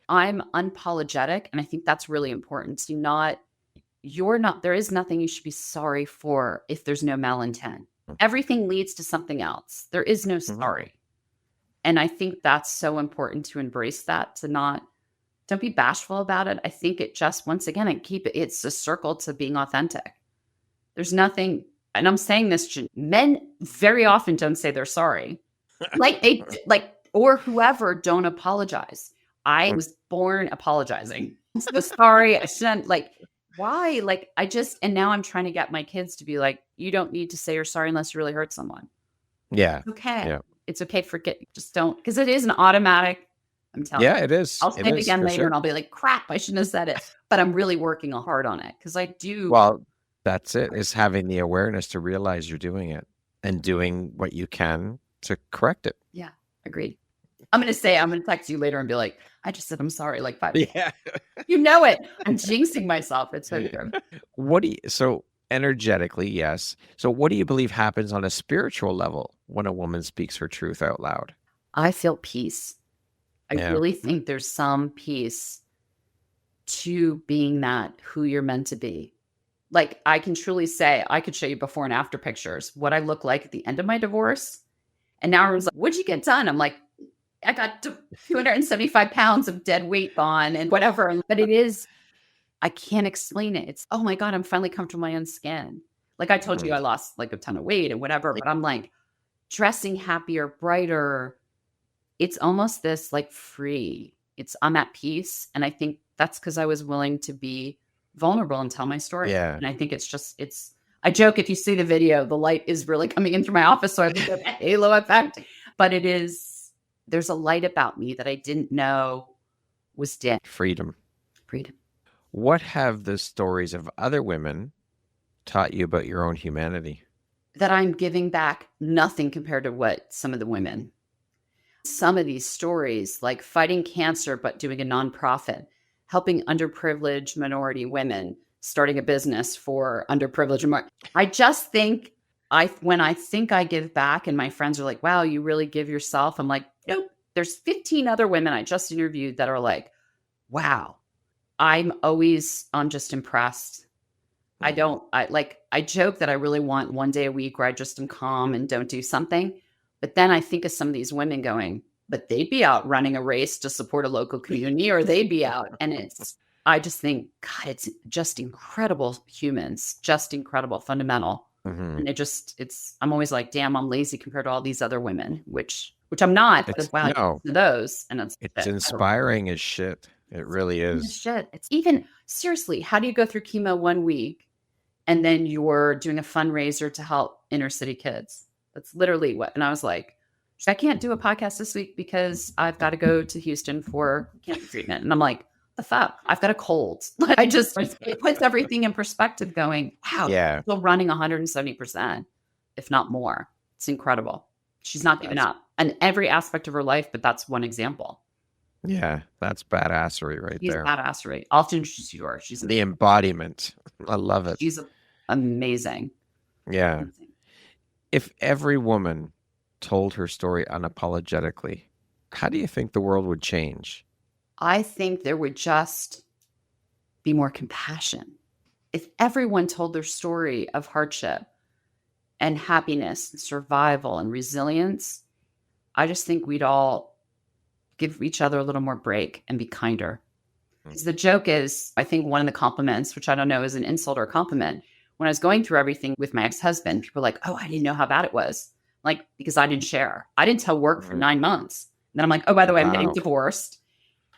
I'm unapologetic. And I think that's really important. There is nothing you should be sorry for if there's no malintent. Everything leads to something else. There is no sorry. And I think that's so important to embrace that, don't be bashful about it. I think it just, once again, it's a circle to being authentic. There's nothing, and I'm saying this, men very often don't say they're sorry. Or whoever don't apologize. I was born apologizing. I'm so sorry. I shouldn't, why? And now I'm trying to get my kids to be like, you don't need to say you're sorry unless you really hurt someone. Yeah. Okay. Yeah. It's okay. Forget, just don't, because it is an automatic. I'm telling you. Yeah, it is. I'll say it again later and I'll be like, crap, I shouldn't have said it. But I'm really working hard on it because I do. Well, that's it, is having the awareness to realize you're doing it and doing what you can to correct it. Yeah, agreed. I'm going to text you later and be like, I just said I'm sorry like 5 minutes. Yeah. You know it. I'm jinxing myself. It's so true. So energetically, yes. So what do you believe happens on a spiritual level when a woman speaks her truth out loud? I feel peace. I really think there's some peace to being that who you're meant to be. Like, I can truly say, I could show you before and after pictures, what I look like at the end of my divorce. And now everyone's like, what'd you get done? I'm like, I got 275 pounds of dead weight gone and whatever. But I can't explain it. It's, oh my God, I'm finally comfortable in my own skin. Like I told you, I lost like a ton of weight and whatever, but I'm like dressing happier, brighter. It's almost this like free. I'm at peace. And I think that's because I was willing to be vulnerable and tell my story. Yeah. And I think I joke, if you see the video, the light is really coming in through my office. So I think of a halo effect, but there's a light about me that I didn't know was dim. Freedom. What have the stories of other women taught you about your own humanity? That I'm giving back nothing compared to what some of the women. Some of these stories, like fighting cancer, but doing a nonprofit, helping underprivileged minority women, starting a business for underprivileged. I just think when I think I give back and my friends are like, wow, you really give yourself. I'm like, nope. There's 15 other women I just interviewed that are like, wow. I'm just impressed. I joke that I really want one day a week where I just am calm and don't do something. But then I think of some of these women going, but they'd be out running a race to support a local community, or they'd be out. And I just think, God, it's just incredible humans, just incredible, fundamental. And I'm always like, damn, I'm lazy compared to all these other women, which I'm not. Those. And it's inspiring as shit. It really is. Shit. It's even, seriously, how do you go through chemo 1 week and then you're doing a fundraiser to help inner city kids? That's literally what. And I was like, I can't do a podcast this week because I've got to go to Houston for cancer treatment. And I'm like, the fuck? I've got a cold. It puts everything in perspective going, wow, still running 170%, if not more. It's incredible. She's not giving up in every aspect of her life, but that's one example. Yeah, that's badassery right She's there. badassery. I'll have to introduce you to her. The embodiment. I love it. She's amazing. Yeah. Amazing. If every woman told her story unapologetically, how do you think the world would change? I think there would just be more compassion. If everyone told their story of hardship and happiness and survival and resilience, I just think we'd all give each other a little more break and be kinder. Because the joke is, I think one of the compliments, which I don't know is an insult or a compliment, when I was going through everything with my ex-husband, people were like, oh, I didn't know how bad it was. Like, because I didn't share. I didn't tell work for 9 months. And then I'm like, oh, by the way, I'm getting Wow. divorced.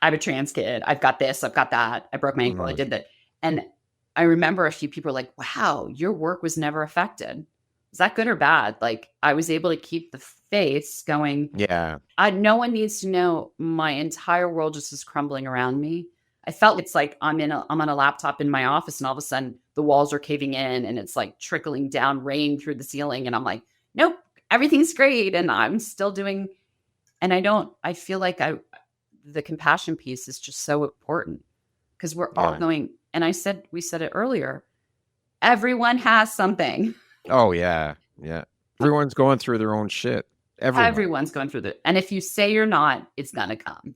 I have a trans kid. I've got this. I've got that. I broke my ankle. I Mm. did that. And I remember a few people were like, wow, your work was never affected. Is that good or bad? Like, I was able to keep the face going. Yeah. No one needs to know my entire world just is crumbling around me. I felt it's like I'm on a laptop in my office and all of a sudden the walls are caving in and it's like trickling down rain through the ceiling. And I'm like, nope, everything's great. And I'm still doing, and I feel like the compassion piece is just so important because we're all Yeah. going, and we said it earlier, everyone has something. Oh, yeah. Yeah. Everyone's going through their own shit. Everyone's going through and if you say you're not, it's going to come.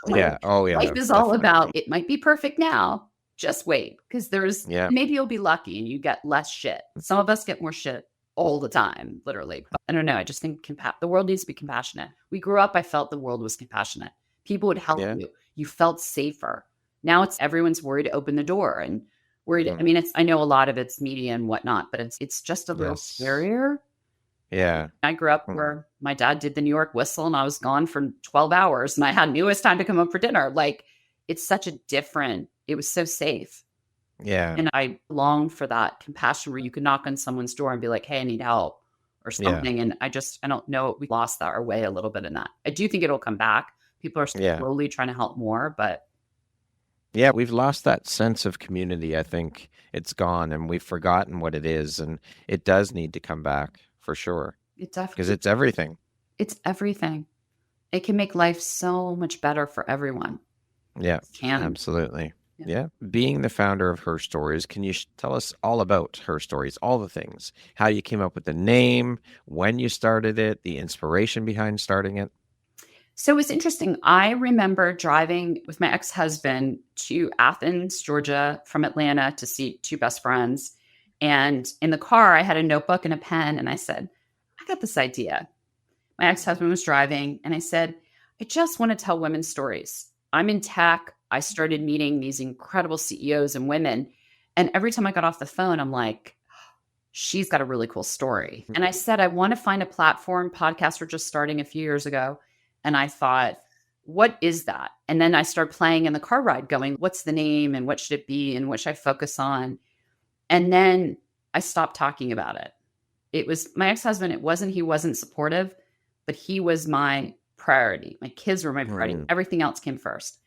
Yeah. Oh, yeah. Life is all about, it might be perfect now. Just wait. Because maybe you'll be lucky and you get less shit. Some of us get more shit all the time, literally. But I don't know. I just think the world needs to be compassionate. We grew up, I felt the world was compassionate. People would help you. You felt safer. Now it's everyone's worried to open the door and worried. I mean, I know a lot of it's media and whatnot, but it's just a little scarier. Yeah. I grew up where my dad did the New York whistle and I was gone for 12 hours and I had newest time to come home for dinner. Like it's such a different, it was so safe. Yeah. And I longed for that compassion where you could knock on someone's door and be like, hey, I need help or something. Yeah. And I don't know. We lost our way a little bit in that. I do think it'll come back. People are slowly trying to help more, but. Yeah, we've lost that sense of community. I think it's gone and we've forgotten what it is. And it does need to come back. For sure. It definitely, because it's everything. It's everything. It can make life so much better for everyone. Yeah, absolutely. Yeah. Being the founder of Herstories, can you tell us all about Herstories, all the things, how you came up with the name, when you started it, the inspiration behind starting it? So it was interesting. I remember driving with my ex-husband to Athens, Georgia, from Atlanta to see two best friends. And in the car, I had a notebook and a pen. And I said, I got this idea. My ex-husband was driving. And I said, I just want to tell women's stories. I'm in tech. I started meeting these incredible CEOs and women. And every time I got off the phone, I'm like, she's got a really cool story. And I said, I want to find a platform. Podcasts were just starting a few years ago. And I thought, what is that? And then I started playing in the car ride going, what's the name and what should it be and what should I focus on? And then I stopped talking about it. It was my ex-husband. He wasn't supportive, but he was my priority. My kids were my priority. Everything else came first.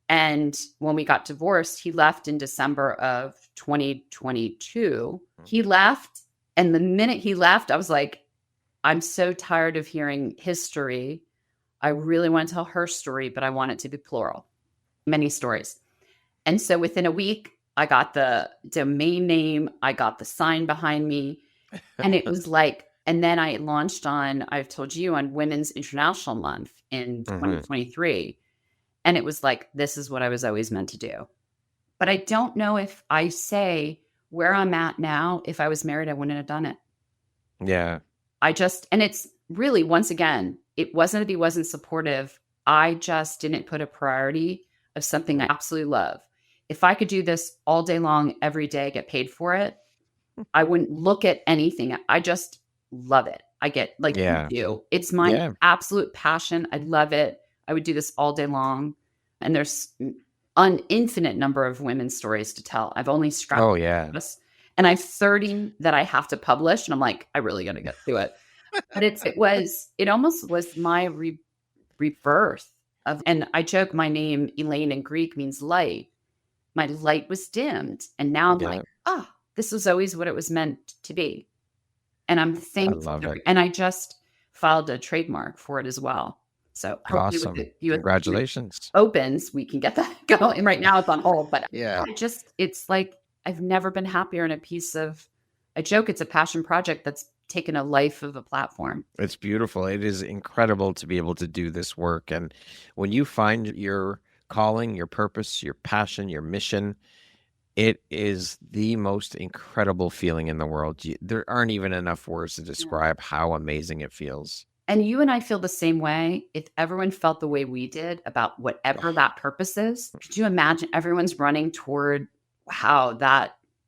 And when we got divorced, he left in December of 2022. He left. And the minute he left, I was like, I'm so tired of hearing his story. I really want to tell her story, but I want it to be plural. Many stories. And so within a week, I got the domain name. I got the sign behind me. And it was like, and then I launched I've told you, on Women's International Month in 2023. And it was like, this is what I was always meant to do. But I don't know if I say where I'm at now, if I was married, I wouldn't have done it. Yeah. And it's really, once again, it wasn't that he wasn't supportive. I just didn't put a priority of something I absolutely love. If I could do this all day long, every day, get paid for it, I wouldn't look at anything. I just love it. I get you do. It's my absolute passion. I love it. I would do this all day long. And there's an infinite number of women's stories to tell. I've only scratched this. And I have 30 that I have to publish. And I'm like, I really got to get through it. But it almost was my rebirth of, and I joke, my name, Elaine, in Greek means light. My light was dimmed. And now I'm like, this was always what it was meant to be. And I'm thankful. And I just filed a trademark for it as well. So hopefully with Awesome. the US Congratulations. opens, we can get that going. Right now it's on hold, but Yeah. it's like I've never been happier in a piece of, I joke it's a passion project that's taken a life of a platform. It's beautiful. It is incredible to be able to do this work. And when you find your calling, your purpose, your passion, your mission, it is the most incredible feeling in the world. There aren't even enough words to describe how amazing it feels. And you and I feel the same way. If everyone felt the way we did about whatever that purpose is, could you imagine everyone's running toward, wow,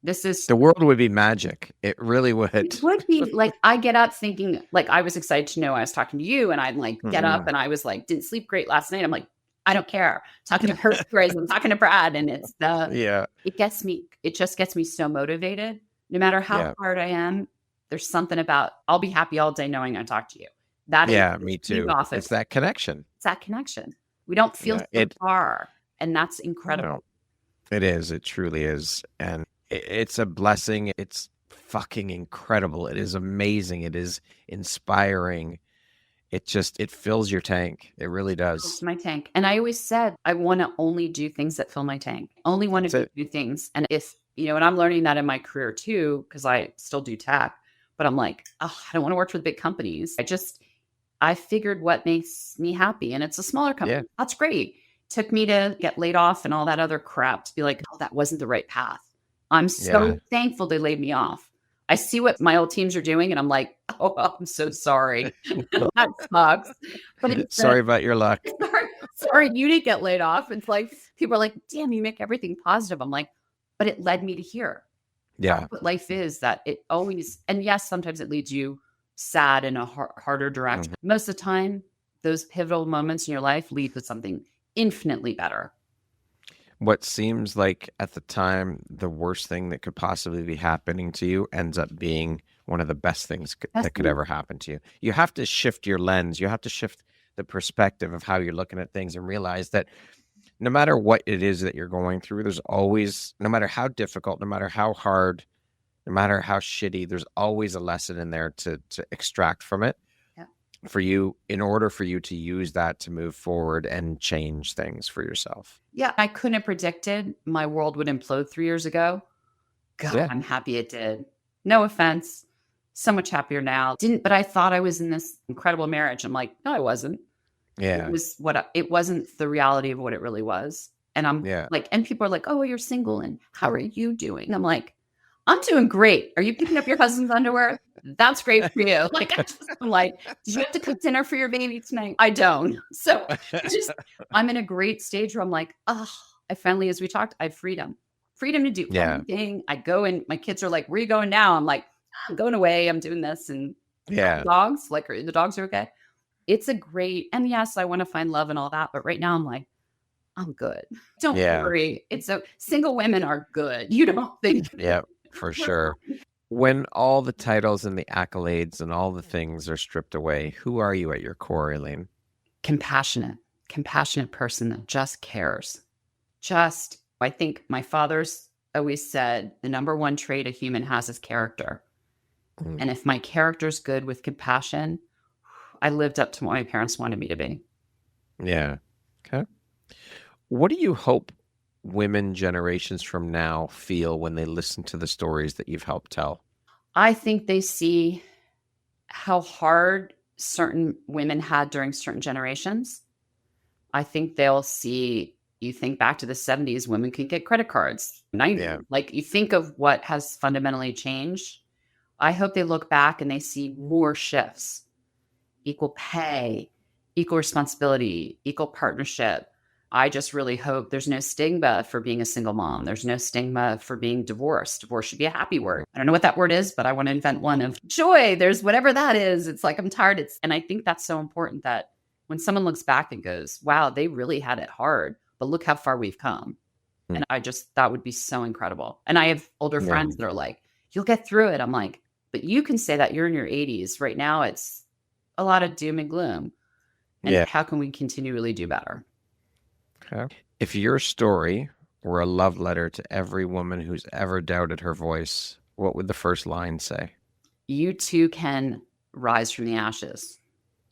this is. The world would be magic. It really would. It would be like, I get up thinking, like, I was excited to know I was talking to you, and I'd like get up and I was like, didn't sleep great last night. I'm like, I don't care. Talking to Herstories, I'm talking to Brad, and it's it just gets me so motivated. No matter how hard I am, there's something about, I'll be happy all day knowing I talked to you. That is me too. It's that connection. It's that connection. We don't feel so far, and that's incredible. No, it is. It truly is. And it's a blessing. It's fucking incredible. It is amazing. It is inspiring. It fills your tank. It really does. Fills my tank. And I always said, I want to only do things that fill my tank. Only want to do things. And if, and I'm learning that in my career too, because I still do tech, but I'm like, oh, I don't want to work with big companies. I figured what makes me happy, and it's a smaller company. Yeah. That's great. Took me to get laid off and all that other crap to be like, oh, that wasn't the right path. I'm so thankful they laid me off. I see what my old teams are doing, and I'm like, oh, I'm so sorry. That sucks. But sorry about your luck. Sorry, you didn't get laid off. It's like, people are like, damn, you make everything positive. I'm like, but it led me to here. Yeah. That's what life is, that it always, and yes, sometimes it leads you sad in a harder direction. Mm-hmm. Most of the time, those pivotal moments in your life lead to something infinitely better. What seems like at the time the worst thing that could possibly be happening to you ends up being one of the best things that could ever happen to you. You have to shift your lens. You have to shift the perspective of how you're looking at things and realize that no matter what it is that you're going through, there's always, no matter how difficult, no matter how hard, no matter how shitty, there's always a lesson in there to extract from it for you, in order for you to use that to move forward and change things for yourself. Yeah. I couldn't have predicted my world would implode 3 years ago. God, I'm happy it did. No offense. So much happier now. But I thought I was in this incredible marriage. I'm like, no, I wasn't. Yeah. It wasn't the reality of what it really was. And I'm like, and people are like, oh, you're single and how are you doing? And I'm like, I'm doing great. Are you picking up your husband's underwear? That's great for you. Like, I'm like, did you have to cook dinner for your baby tonight? I don't. So I'm in a great stage where I'm like, oh, I finally, as we talked, I have freedom to do anything. I go and my kids are like, where are you going now? I'm like, I'm going away. I'm doing this. And dogs, like, the dogs are okay. It's a great, and yes, I want to find love and all that. But right now I'm like, I'm good. Don't worry. Single women are good. You don't think. Yeah. For sure. When all the titles and the accolades and all the things are stripped away, who are you at your core, Elaine? Compassionate person that just cares. I think my father's always said the number one trait a human has is character. And if my character's good with compassion, I lived up to what my parents wanted me to be. Yeah. Okay. What do you hope women generations from now feel when they listen to the stories that you've helped tell? I think they see how hard certain women had during certain generations. I think they'll see, you think back to the 70s, women could get credit cards. 90s, like you think of what has fundamentally changed. I hope they look back and they see more shifts, equal pay, equal responsibility, equal partnership. I just really hope there's no stigma for being a single mom. There's no stigma for being divorced. Divorce should be a happy word. I don't know what that word is, but I want to invent one of joy. There's whatever that is. It's like, I'm tired. And I think that's so important that when someone looks back and goes, wow, they really had it hard, but look how far we've come. And that would be so incredible. And I have older friends that are like, you'll get through it. I'm like, but you can say that you're in your 80s. Right now, it's a lot of doom and gloom. And how can we continually do better? Okay. If your story were a love letter to every woman who's ever doubted her voice, what would the first line say? You too can rise from the ashes.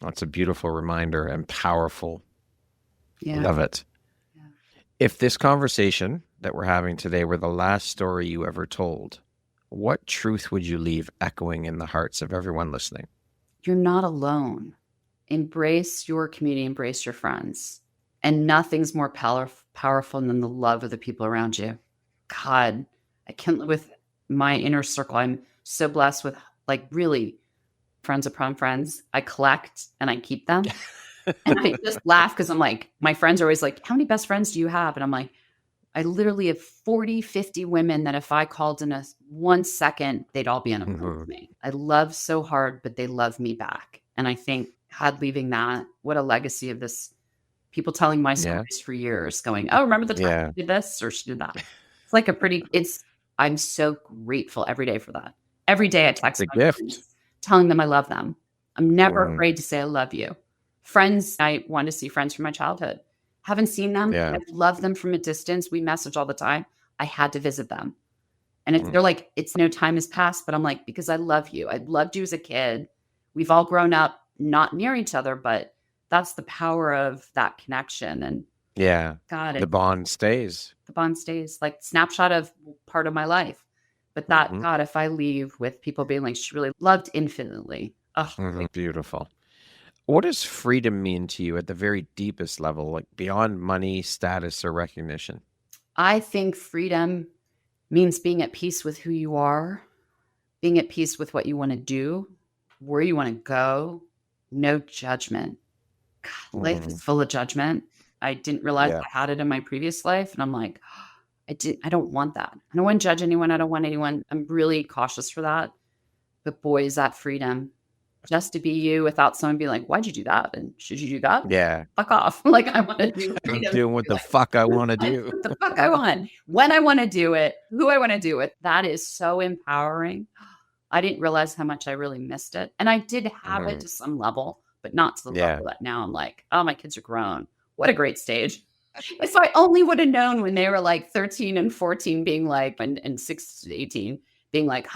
That's a beautiful reminder and powerful. Yeah. Love it. Yeah. If this conversation that we're having today were the last story you ever told, what truth would you leave echoing in the hearts of everyone listening? You're not alone. Embrace your community, embrace your friends. And nothing's more powerful than the love of the people around you. God, I can't live with my inner circle. I'm so blessed with like really friends of prom friends. I collect and I keep them. And I just laugh because I'm like, my friends are always like, how many best friends do you have? And I'm like, I literally have 40, 50 women that if I called in a 1 second, they'd all be on a phone with me. I love so hard, but they love me back. And I think God leaving that, what a legacy of this. People telling my stories for years going, oh, remember the time she did this or she did that. It's like I'm so grateful every day for that. Every day I text my friends telling them I love them. I'm never afraid to say I love you. Friends, I want to see friends from my childhood. Haven't seen them. Yeah. I love them from a distance. We message all the time. I had to visit them. And they're like, it's no time has passed, but I'm like, because I love you. I loved you as a kid. We've all grown up not near each other, but that's the power of that connection. And God, the bond stays. The bond stays like snapshot of part of my life. But that, God, if I leave with people being like, she really loved infinitely. Oh, beautiful. What does freedom mean to you at the very deepest level, like beyond money, status, or recognition? I think freedom means being at peace with who you are, being at peace with what you want to do, where you want to go, no judgment. God, life is full of judgment. I didn't realize I had it in my previous life. And I'm like, I don't want that. I don't want to judge anyone. I don't want anyone. I'm really cautious for that. But boy, is that freedom. Just to be you without someone being like, why'd you do that? And should you do that? Yeah. Fuck off. Like I want to do I'm doing what the fuck I want to do. What the fuck I want. When I want to do it, who I want to do it. That is so empowering. I didn't realize how much I really missed it. And I did have it to some level, but not to the level that now I'm like, oh, my kids are grown. What a great stage. If I only would have known when they were like 13 and 14 being like, and 6 to 18 being like,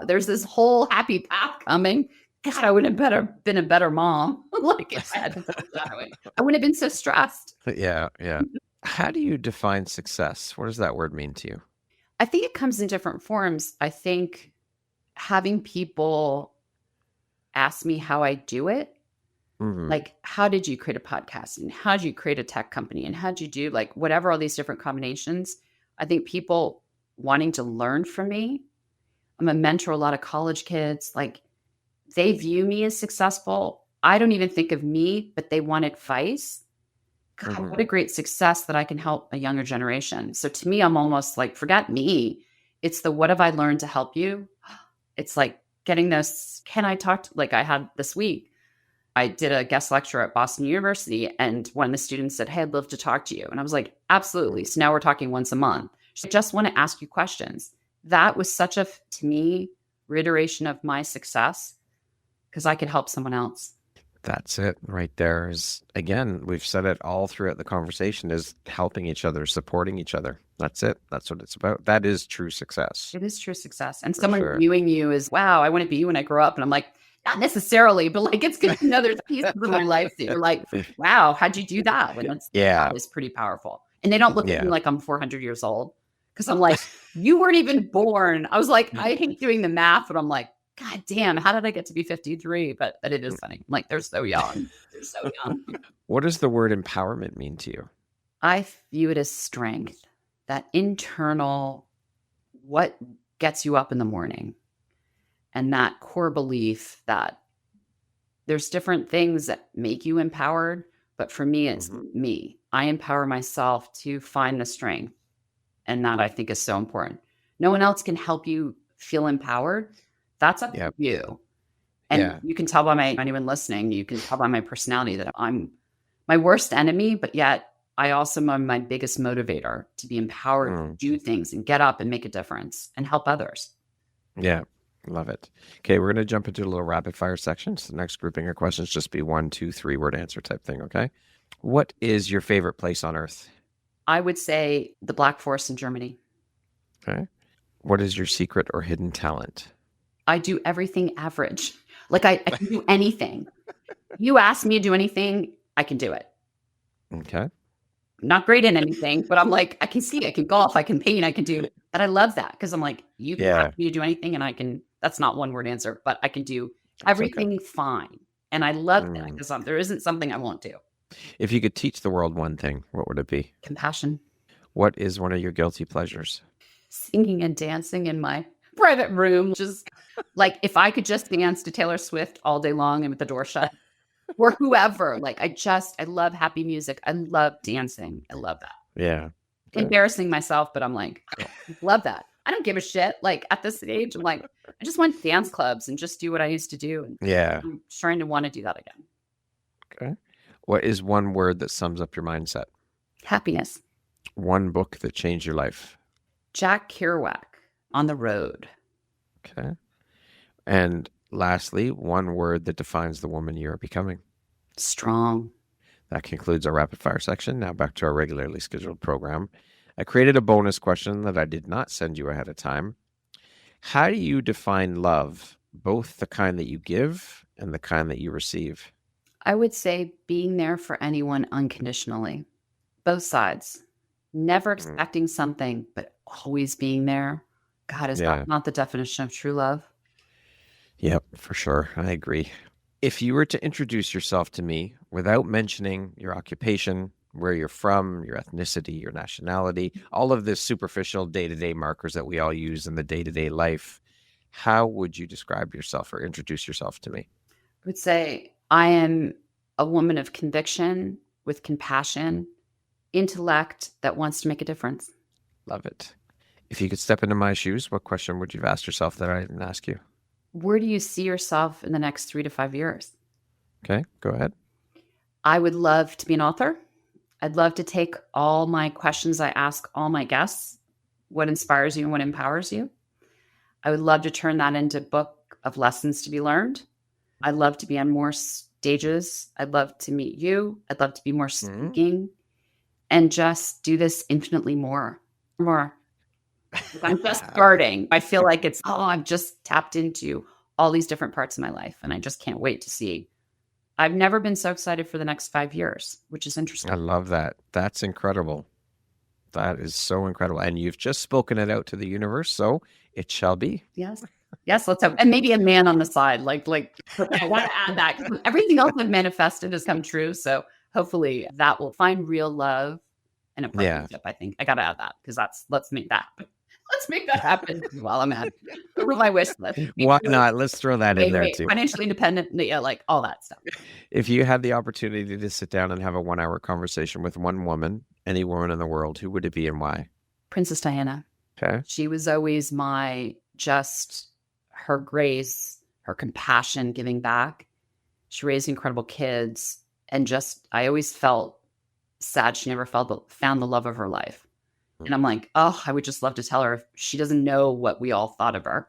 there's this whole happy path coming. God, I would have been a better mom. Like if I had to put it that way. I wouldn't have been so stressed. Yeah. How do you define success? What does that word mean to you? I think it comes in different forms. I think having people ask me how I do it, like, how did you create a podcast? And how did you create a tech company? And how did you do like whatever, all these different combinations? I think people wanting to learn from me. I'm a mentor, a lot of college kids, like they view me as successful. I don't even think of me, but they want advice. God, what a great success that I can help a younger generation. So to me, I'm almost like, forget me. It's the, what have I learned to help you? It's like getting this, can I talk to, like I had this week, I did a guest lecture at Boston University and one of the students said, hey, I'd love to talk to you. And I was like, absolutely. So now we're talking once a month. I just want to ask you questions. That was such a, to me, reiteration of my success because I could help someone else. That's it right there. Is again, we've said it all throughout the conversation, is helping each other, supporting each other. That's it. That's what it's about. That is true success. It is true success. And someone viewing you as, wow, I want to be you when I grow up. And I'm like, not necessarily, but like, it's good to know there's pieces of my life that you're like, wow, how'd you do that? And it's pretty powerful. And they don't look at me like I'm 400 years old. Because I'm like, you weren't even born. I was like, I hate doing the math, but I'm like, God damn, how did I get to be 53? But it is funny. I'm like, they're so young. They're so young. What does the word empowerment mean to you? I view it as strength, that internal, what gets you up in the morning. And that core belief that there's different things that make you empowered. But for me, it's me. I empower myself to find the strength. And that I think is so important. No one else can help you feel empowered. That's up to you. And you can tell by anyone listening, you can tell by my personality that I'm my worst enemy, but yet I also am my biggest motivator to be empowered to do things and get up and make a difference and help others. Yeah. Love it. Okay. We're going to jump into a little rapid fire section. So the next grouping of questions, just be 1, 2, 3 word answer type thing. Okay. What is your favorite place on earth? I would say the Black Forest in Germany. Okay. What is your secret or hidden talent? I do everything average. Like I can do anything. You ask me to do anything, I can do it. Okay. Not great in anything, but I'm like, I can ski, I can golf, I can paint, I can do. And I love that because I'm like, you can Yeah. ask me to do anything and I can, that's not one word answer, but I can do That's okay. everything fine. And I love that Mm. because there isn't something I won't do. If you could teach the world one thing, what would it be? Compassion. What is one of your guilty pleasures? Singing and dancing in my private room. Just like if I could just dance to Taylor Swift all day long and with the door shut or whoever. Like I love happy music. I love dancing. I love that. Yeah. Okay. Embarrassing myself, but I'm like, I love that. I don't give a shit. Like at this age, I'm like, I just want dance clubs and just do what I used to do. And Yeah. I'm trying to want to do that again. Okay. What is one word that sums up your mindset? Happiness. One book that changed your life? Jack Kerouac, On the Road. Okay. And lastly, one word that defines the woman you are becoming? Strong. That concludes our rapid fire section. Now back to our regularly scheduled program. I created a bonus question that I did not send you ahead of time. How do you define love, both the kind that you give and the kind that you receive? I would say being there for anyone unconditionally. Both sides. Never expecting something, but always being there. God, is that not the definition of true love? Yep, for sure. I agree. If you were to introduce yourself to me without mentioning your occupation, where you're from, your ethnicity, your nationality, all of the superficial day-to-day markers that we all use in the day-to-day life, how would you describe yourself or introduce yourself to me? I would say I am a woman of conviction with compassion, intellect that wants to make a difference. Love it. If you could step into my shoes, what question would you have asked yourself that I didn't ask you? Where do you see yourself in the next 3 to 5 years? Okay, go ahead. I would love to be an author. I'd love to take all my questions I ask all my guests. What inspires you and what empowers you? I would love to turn that into a book of lessons to be learned. I'd love to be on more stages. I'd love to meet you. I'd love to be more speaking and just do this infinitely more. I'm just starting. I feel like I've just tapped into all these different parts of my life and I just can't wait to see. I've never been so excited for the next 5 years, which is interesting. I love that. That's incredible. That is so incredible. And you've just spoken it out to the universe, so it shall be. Yes. Yes, let's hope. And maybe a man on the side. Like I want to add that. Everything else I've manifested has come true. So hopefully that will find real love and a partnership. I think I got to add that because let's make that happen while I'm at my wish list. Why not? Let's throw that in there too. Financially independent, yeah, like all that stuff. If you had the opportunity to sit down and have a 1-hour conversation with one woman, any woman in the world, who would it be and why? Princess Diana. Okay. She was always her grace, her compassion, giving back. She raised incredible kids. And I always felt sad she never found the love of her life. And I'm like, oh, I would just love to tell her if she doesn't know what we all thought of her.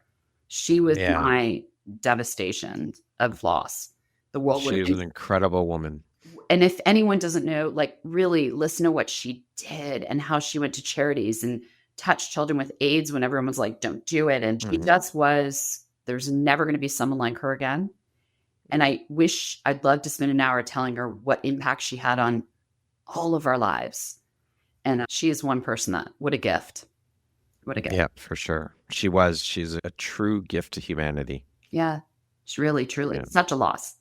She was my devastation of loss. The world. She was an incredible woman. And if anyone doesn't know, like really listen to what she did and how she went to charities and touched children with AIDS when everyone was like, don't do it. And she just there's never going to be someone like her again. And I'd love to spend an hour telling her what impact she had on all of our lives. And she is one person what a gift. What a gift. Yeah, for sure. She's a true gift to humanity. Yeah. It's really, truly such a loss.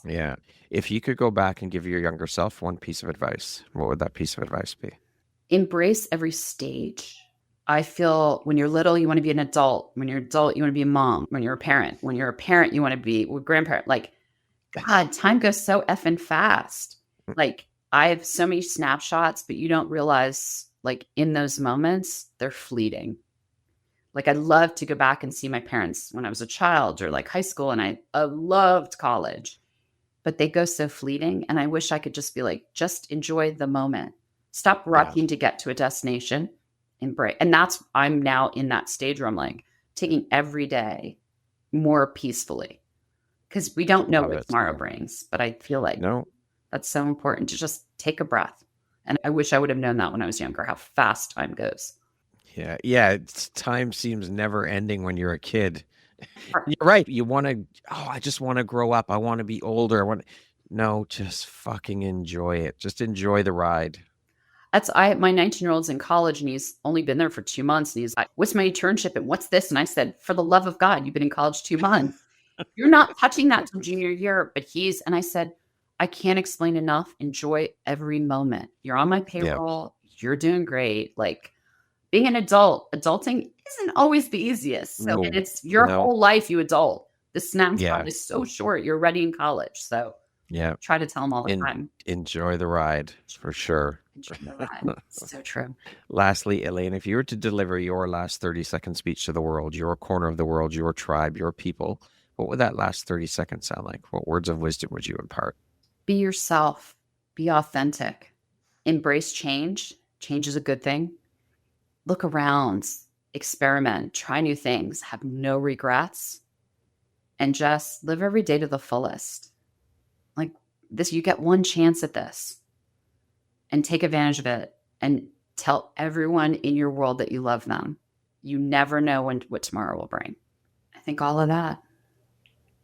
Yeah. If you could go back and give your younger self one piece of advice, what would that piece of advice be? Embrace every stage. I feel when you're little, you want to be an adult. When you're an adult, you want to be a mom. When you're a parent. When you're a parent, you want to be a grandparent. Like, God, time goes so effing fast. Like, I have so many snapshots, but you don't realize, like, in those moments, they're fleeting. Like, I'd love to go back and see my parents when I was a child or like high school, and I loved college, but they go so fleeting. And I wish I could just be like, just enjoy the moment. Stop rushing to get to a destination. Embrace. And I'm now in that stage where I'm like taking every day more peacefully because we don't know what tomorrow brings. But I feel like that's so important to just take a breath. And I wish I would have known that when I was younger, how fast time goes. Yeah. Time seems never ending when you're a kid. You're right. You want to, I just want to grow up. I want to be older. No, just fucking enjoy it. Just enjoy the ride. My 19-year-old's in college and he's only been there for 2 months. And he's like, what's my internship and what's this? And I said, for the love of God, you've been in college 2 months. You're not touching that till junior year. And I said, I can't explain enough. Enjoy every moment. You're on my payroll. Yeah. You're doing great. Like being an adulting isn't always the easiest. So, and it's your whole life you adult. The snapshot is so short. You're already in college. So try to tell them all the time. Enjoy the ride for sure. Enjoy the ride. So true. Lastly, Elaine, if you were to deliver your last 30-second speech to the world, your corner of the world, your tribe, your people, what would that last 30 seconds sound like? What words of wisdom would you impart? Be yourself. Be authentic. Embrace change. Change is a good thing. Look around. Experiment. Try new things. Have no regrets. And just live every day to the fullest. Like this, you get one chance at this. And take advantage of it. And tell everyone in your world that you love them. You never know what tomorrow will bring. I think all of that.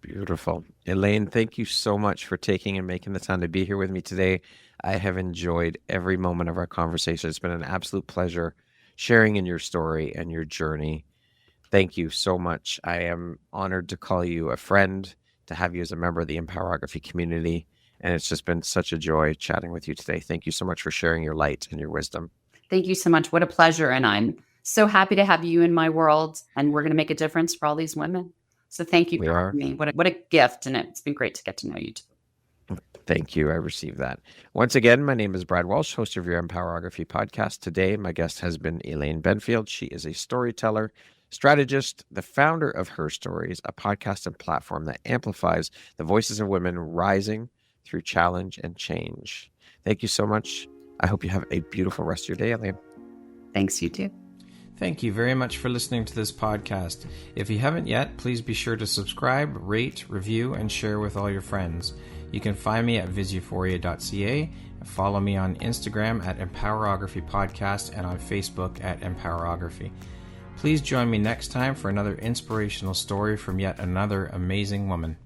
Beautiful. Elaine, thank you so much for taking and making the time to be here with me today. I have enjoyed every moment of our conversation. It's been an absolute pleasure sharing in your story and your journey. Thank you so much. I am honored to call you a friend, to have you as a member of the Empowerography community. And it's just been such a joy chatting with you today. Thank you so much for sharing your light and your wisdom. Thank you so much. What a pleasure. And I'm so happy to have you in my world. And we're going to make a difference for all these women. So thank you for having me. What a gift. And it's been great to get to know you too. Thank you. I received that. Once again, my name is Brad Walsh, host of your Empowerography podcast. Today, my guest has been Elaine Benfield. She is a storyteller, strategist, the founder of Herstories, a podcast and platform that amplifies the voices of women rising through challenge and change. Thank you so much. I hope you have a beautiful rest of your day, Elaine. Thanks, you too. Thank you very much for listening to this podcast. If you haven't yet, please be sure to subscribe, rate, review, and share with all your friends. You can find me at visuphoria.ca, follow me on Instagram at Empowerography Podcast, and on Facebook at Empowerography. Please join me next time for another inspirational story from yet another amazing woman.